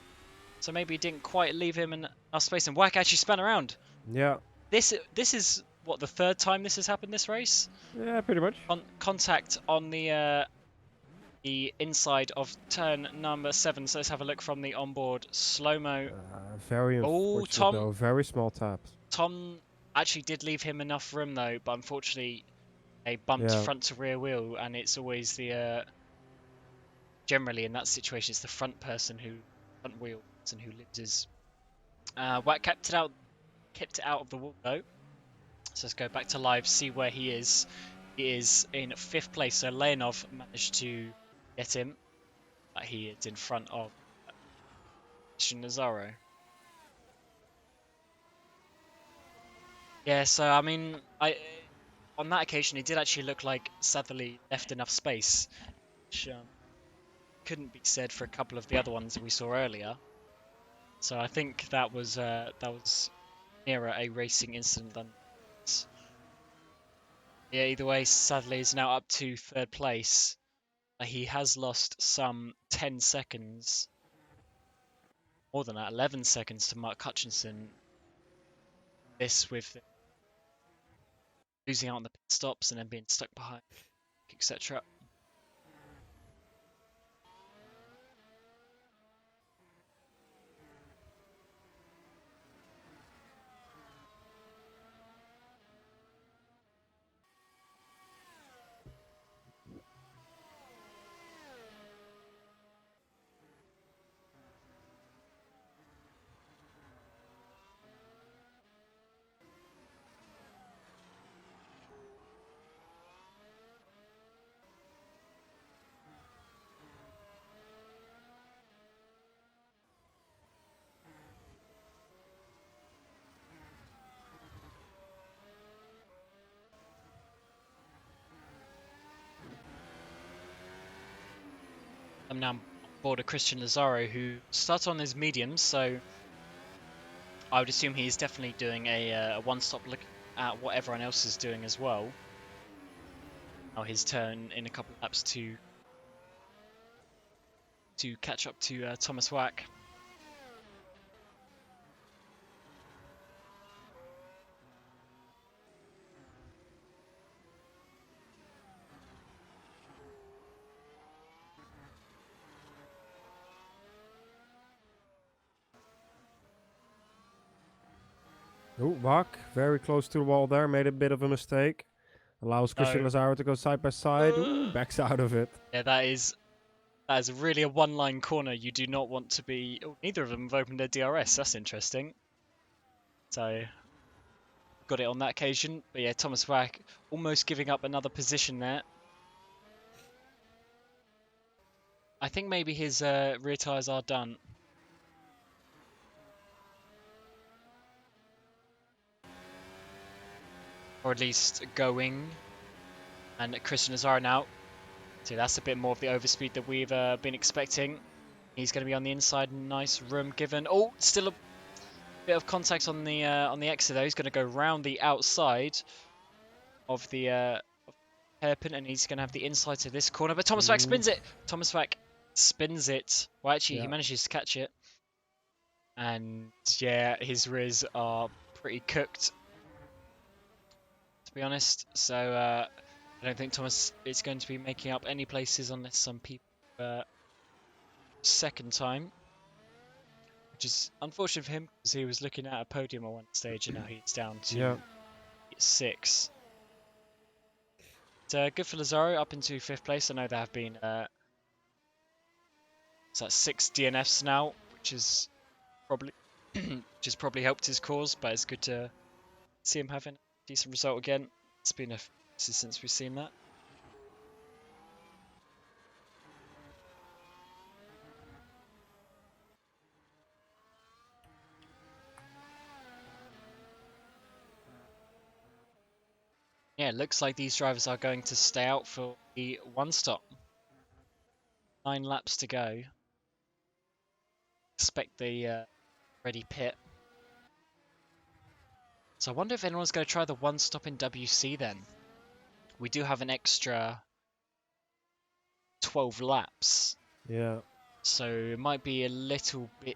Speaker 2: So maybe he didn't quite leave him enough space. And Whack actually spun around.
Speaker 3: Yeah.
Speaker 2: This is, what, the 3rd time this has happened this race?
Speaker 3: Yeah, pretty much.
Speaker 2: Contact on the inside of turn number 7. So let's have a look from the onboard slow-mo.
Speaker 3: Very unfortunate though. Very small taps.
Speaker 2: Tom actually did leave him enough room though, but unfortunately they bumped front to rear wheel, and it's always the generally in that situation it's the front wheel and who loses. Watt kept it out of the wall though. So let's go back to live, see where he is. He is in 5th place, so Leonov managed to get him, but he is in front of Nazaro. Yeah, so I mean, on that occasion, it did actually look like Southerly left enough space, which couldn't be said for a couple of the other ones that we saw earlier. So I think that was nearer a racing incident than. Yeah, either way, Southerly is now up to 3rd place. He has lost some 10 seconds, more than that, 11 seconds to Mark Hutchinson. This with losing out on the pit stops and then being stuck behind, etc. I'm now on board of Christian Lazaro, who starts on his mediums, so I would assume he's definitely doing a one-stop look at what everyone else is doing as well. Now his turn in a couple of laps to catch up to Thomas Wack.
Speaker 3: Oh, Bach, very close to the wall there, made a bit of a mistake. Allows Christian Lazaro to go side by side. Ooh, backs out of it.
Speaker 2: Yeah, that is really a one-line corner. You do not want to be. Oh, neither of them have opened their DRS. That's interesting. So got it on that occasion. But yeah, Thomas Wack almost giving up another position there. I think maybe his rear tyres are done. Or at least going. And Christian Azar now. So that's a bit more of the overspeed that we've been expecting. He's going to be on the inside. Nice room given. Oh, still a bit of contact on the exit though. He's going to go round the outside of the hairpin, and he's going to have the inside to this corner. But Thomas Vack spins it. Thomas Vack spins it. Well, actually, he manages to catch it. And yeah, his rears are pretty cooked, to be honest. So I don't think Thomas is going to be making up any places unless some people second time, which is unfortunate for him because he was looking at a podium at one stage and now he's down to 6. But, good for Lazaro up into 5th place. I know there have been so that's 6 DNFs now, which is probably helped his cause, but it's good to see him having a decent result again. It's been a few years since we've seen that. Yeah, it looks like these drivers are going to stay out for the one stop. 9 laps to go. Expect the ready pit. So I wonder if anyone's going to try the one stop in WC then. We do have an extra 12 laps.
Speaker 3: Yeah.
Speaker 2: So it might be a little bit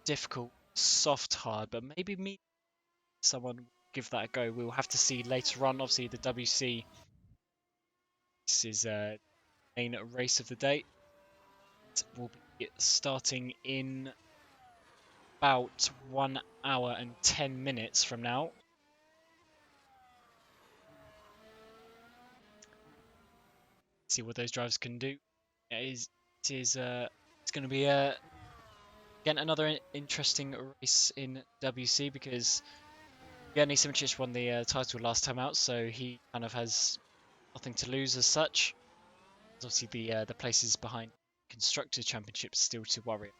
Speaker 2: difficult, soft hard, but maybe someone give that a go. We'll have to see later on. Obviously, the WC, this is main race of the day. We'll be starting in about 1 hour and 10 minutes from now. See what those drivers can do. It's going to be again another interesting race in WC because Yanni Simicic won the title last time out, so he kind of has nothing to lose as such. Obviously, the places behind Constructors Championship still to worry.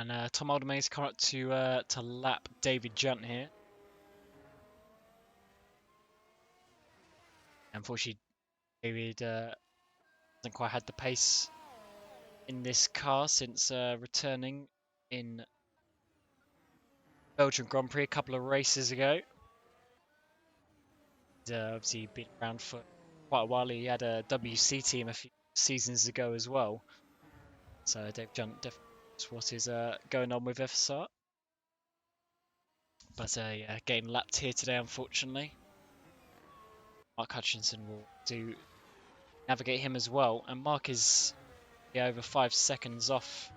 Speaker 2: And Tom Aldermay's come up to lap David Junt here. Unfortunately, David hasn't quite had the pace in this car since returning in Belgian Grand Prix a couple of races ago. He's obviously been around for quite a while. He had a WC team a few seasons ago as well. So Dave Junt definitely knows what is going on with FSR. But yeah, getting lapped here today, unfortunately. Mark Hutchinson will navigate him as well. And Mark is over 5 seconds off.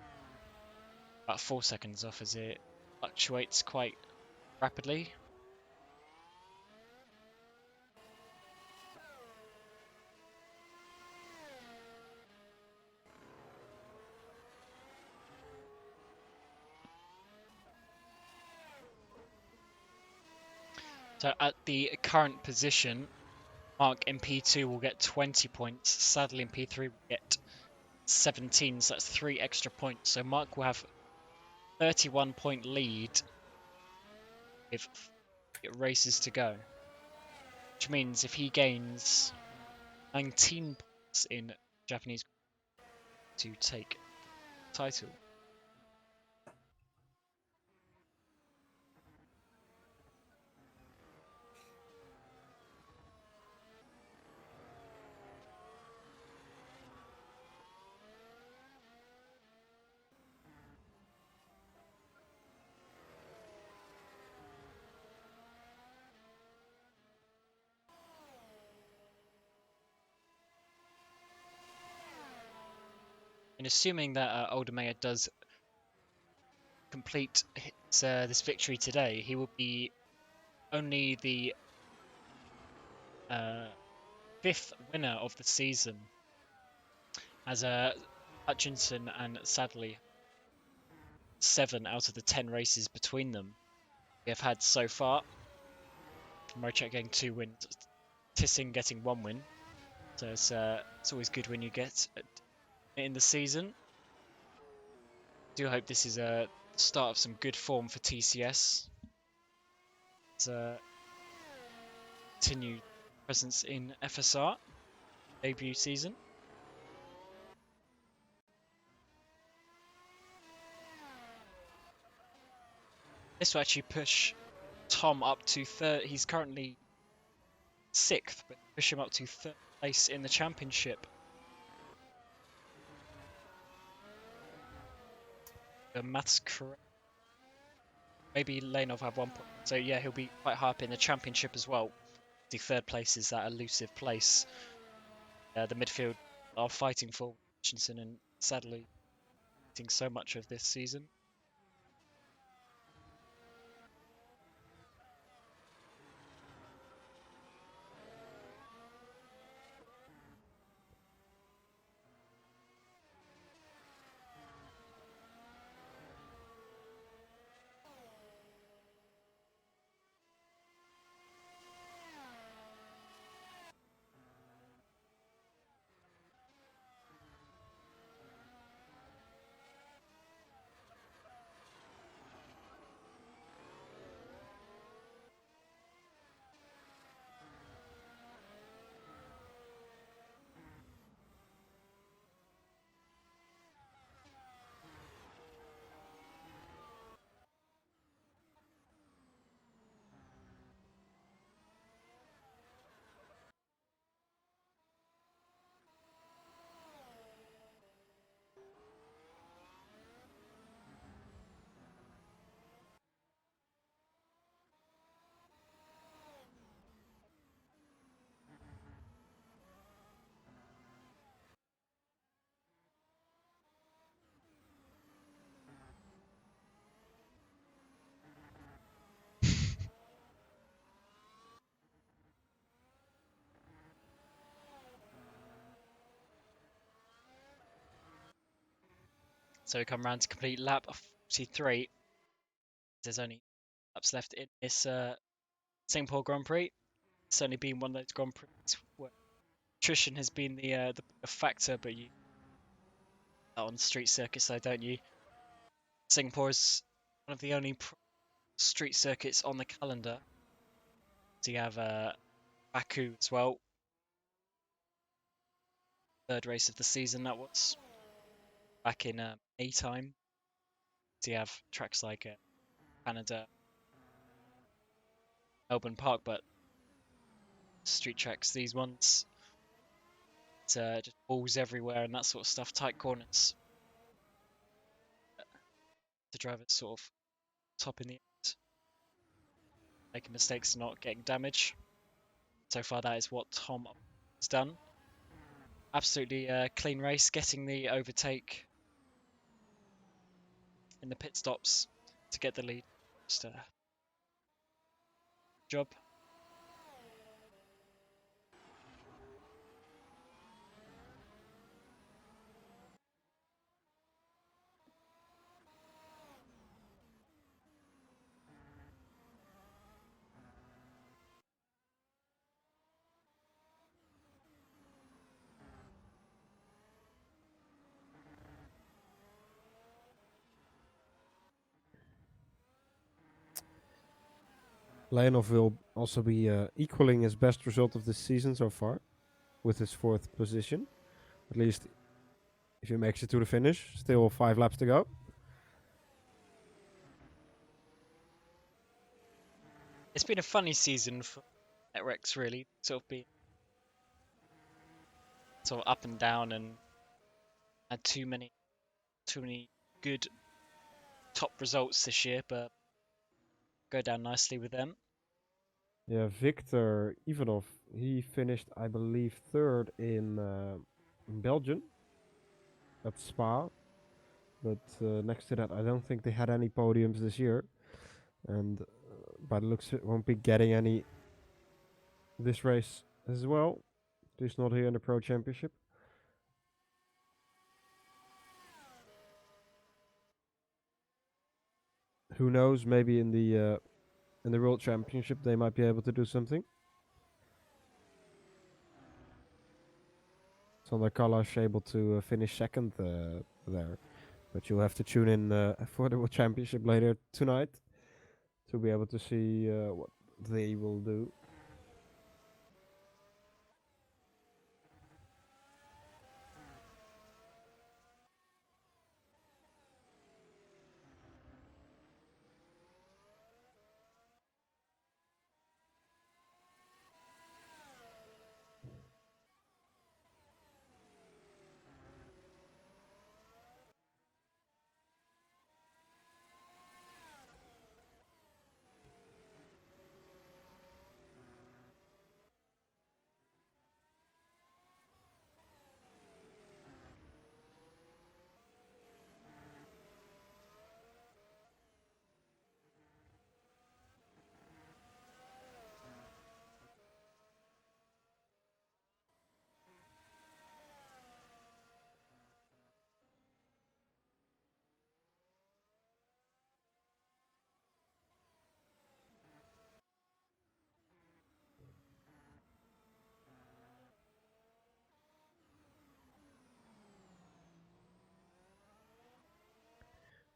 Speaker 2: About 4 seconds off as it fluctuates quite rapidly. So at the current position, Mark in P2 will get 20 points. Sadly in P3 will get 17, so that's 3 extra points. So Mark will have 31 point lead with races to go. Which means if he gains 19 points in Japanese to take the title. And assuming that Oldermeyer does complete this victory today, he will be only the 5th winner of the season, as Hutchinson and Sadly 7 out of the 10 races between them we have had so far. Mocek getting 2 wins, Tissing getting 1 win. So it's always good when you get in the season. Do hope this is a start of some good form for TCS. It's a continued presence in FSR debut season. This will actually push Tom up to third. He's currently 6th, but push him up to 3rd place in the championship. The maths correct. Maybe Lane will have 1 point. So yeah, he'll be quite high up in the championship as well. The 3rd place is that elusive place. The midfield are fighting for Hutchinson and sadly getting so much of this season. So we come round to complete lap 43. There's only laps left in this Singapore Grand Prix. It's only been one of those Grand Prix where attrition has been the factor, but you on street circuits though, don't you? Singapore is one of the only street circuits on the calendar. So you have Baku as well. 3rd race of the season that was back in May time. So you have tracks like Canada, Melbourne Park, but street tracks, these ones, it's just balls everywhere and that sort of stuff, tight corners. The driver's sort of top in the end, making mistakes, not getting damage. So far, that is what Tom has done. Absolutely clean race, getting the overtake in the pit stops to get the lead. Just a job.
Speaker 3: Leonov will also be equaling his best result of this season so far, with his 4th position. At least if he makes it to the finish. Still 5 laps to go.
Speaker 2: It's been a funny season for NetRex, really. Sort of been sort of up and down and had too many good top results this year, but go down nicely with them.
Speaker 3: Yeah, Victor Ivanov, he finished, I believe, 3rd in Belgium. at Spa. But next to that, I don't think they had any podiums this year. And by the looks, it won't be getting any this race as well. At least not here in the Pro Championship. Who knows? Maybe in the World Championship they might be able to do something. Sander Kalash able to finish second there, but you'll have to tune in for the World Championship later tonight to be able to see what they will do.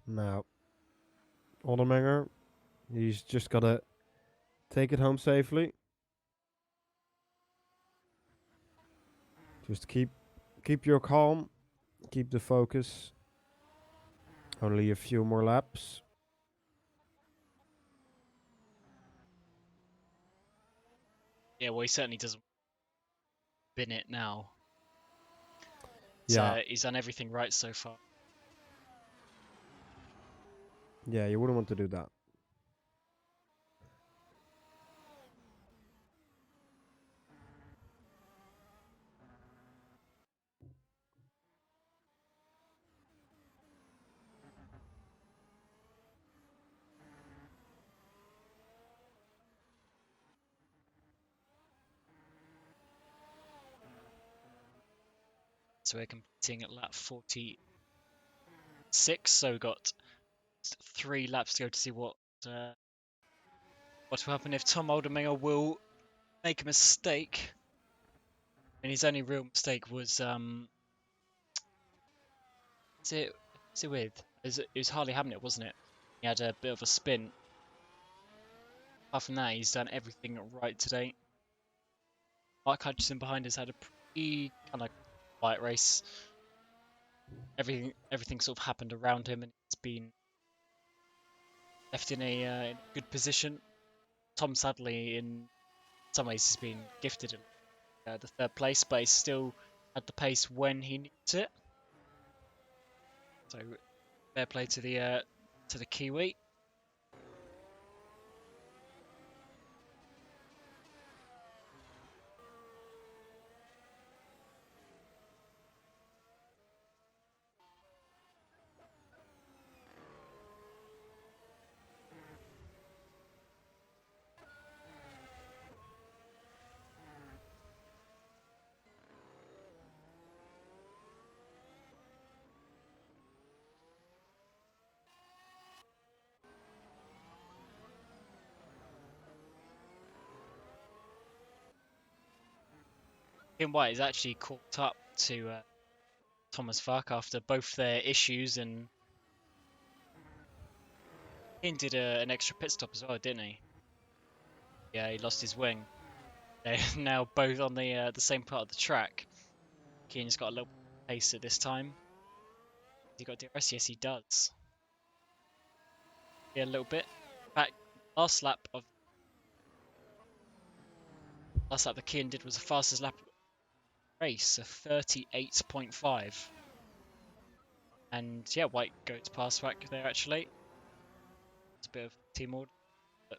Speaker 3: Now, Oldermenger, he's just gotta take it home safely. Just keep your calm, keep the focus. Only a few more laps.
Speaker 2: Yeah, well, he certainly doesn't bin it now.
Speaker 3: Yeah,
Speaker 2: He's done everything right so far.
Speaker 3: yeah, you wouldn't want to do that.
Speaker 2: So we're completing at lap 46. So we've got 3 laps to go to see what will happen if Tom Oldermenger will make a mistake. And his only real mistake was it was Harley Hamnet, wasn't it? He had a bit of a spin. Apart from that, he's done everything right today. Mark Hutchison behind us had a pretty kind of quiet race. Everything sort of happened around him, and he's been left in a good position. Tom sadly, in some ways, has been gifted the 3rd place, but he's still at the pace when he needs it. So fair play to the Kiwi. Kim White is actually caught up to Thomas Fark after both their issues, and he did an extra pit stop as well, didn't he? Yeah, he lost his wing. They're now both on the same part of the track. Keane's got a little pace at this time. Has he got DRS? Yes, he does. Yeah, a little bit. In fact, last lap the Keane did was the fastest lap of the race, a 38.5. And yeah, White goes past Wack there actually. It's a bit of team order, but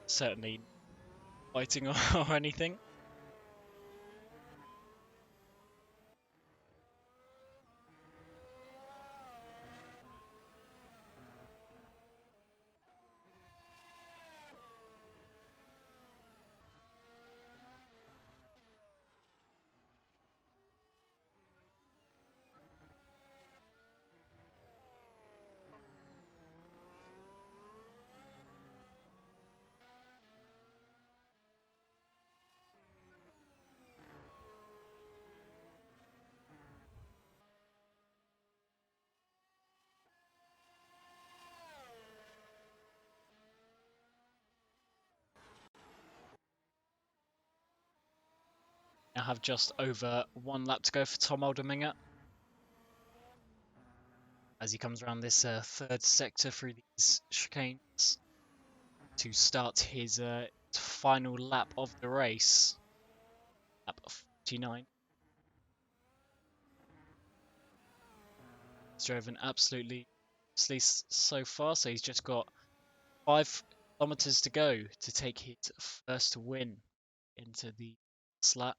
Speaker 2: certainly not fighting or anything. Now have just over 1 lap to go for Tom Alderminger as he comes around this third sector through these chicanes to start his final lap of the race. Lap 49. He's driven absolutely so far, so he's just got 5 kilometers to go to take his first win into the lap.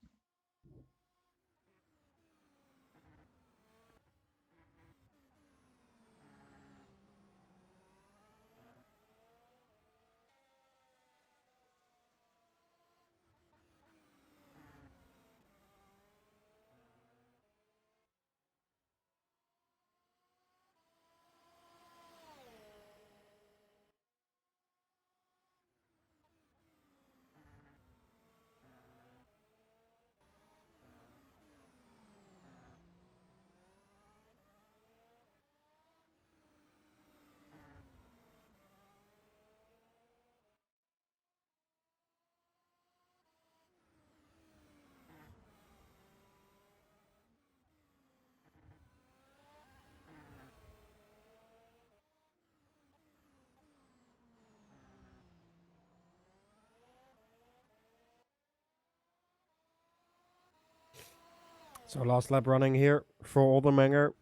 Speaker 3: So last lap running here for Alderminger.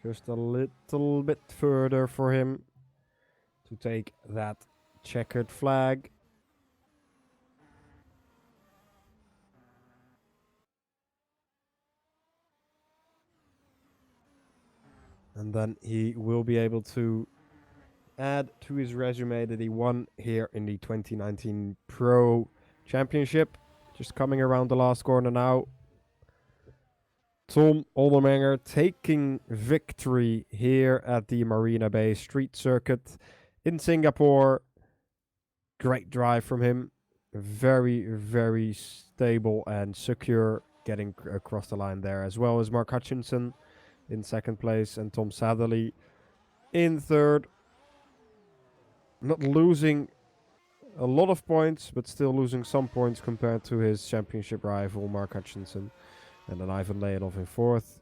Speaker 3: Just a little bit further for him to take that checkered flag. And then he will be able to add to his resume that he won here in the 2019 Pro Championship. Just coming around the last corner now. Tom Alderminger taking victory here at the Marina Bay Street Circuit in Singapore. Great drive from him. Very, very stable and secure getting across the line there, as well as Mark Hutchinson in second place and Tom Satherley in third. Not losing a lot of points, but still losing some points compared to his championship rival Mark Hutchinson. And then Ivan Leonov in fourth.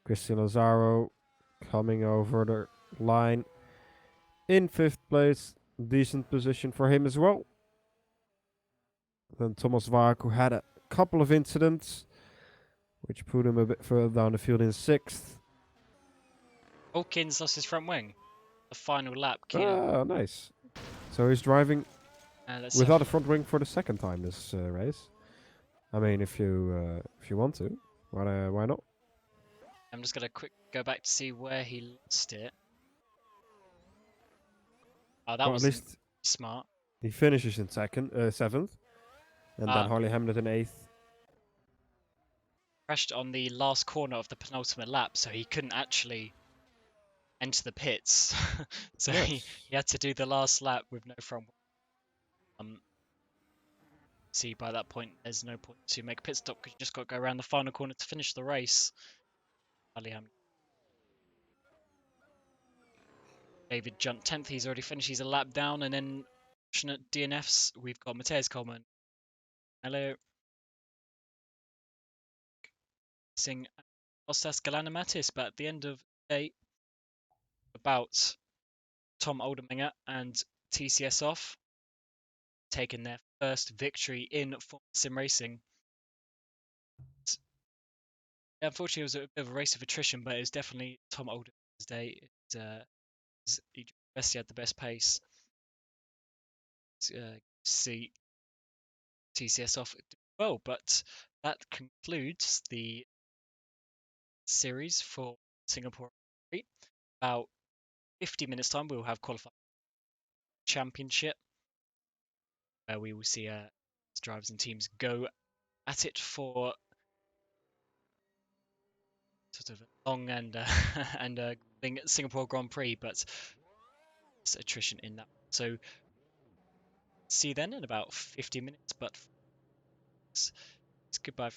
Speaker 3: Christian Lazaro coming over the line in fifth place. Decent position for him as well. Then Thomas Wark, who had a couple of incidents, which put him a bit further down the field in sixth.
Speaker 2: Hawkins lost his front wing. The final lap.
Speaker 3: Ah, nice. So he's driving without a front wing for the second time this race. I mean, if you want to, why not?
Speaker 2: I'm just gonna quick go back to see where he lost it. Oh, that was
Speaker 3: at least
Speaker 2: smart.
Speaker 3: He finishes in seventh, and then Harley Hamilton in eighth.
Speaker 2: Crashed on the last corner of the penultimate lap, so he couldn't actually enter the pits. So he had to do the last lap with no front wing. See, by that point, there's no point to make a pit stop because you just got to go around the final corner to finish the race. David jumped 10th. He's already finished. He's a lap down. And then at DNFs, we've got Matthias Coleman. Hello. Sing Kostas Galanamatis, but at the end of the day, about Tom Alderminger and TCS off, taking their first victory in SimRacing. Unfortunately, it was a bit of a race of attrition, but it was definitely Tom Alderminger's day. He had the best pace. See TCS off well, but that concludes the series for Singapore. About 50 minutes time, we will have qualifying championship, where we will see drivers and teams go at it for sort of a long and Singapore Grand Prix, but it's attrition in that. So see you then in about 50 minutes, but it's goodbye.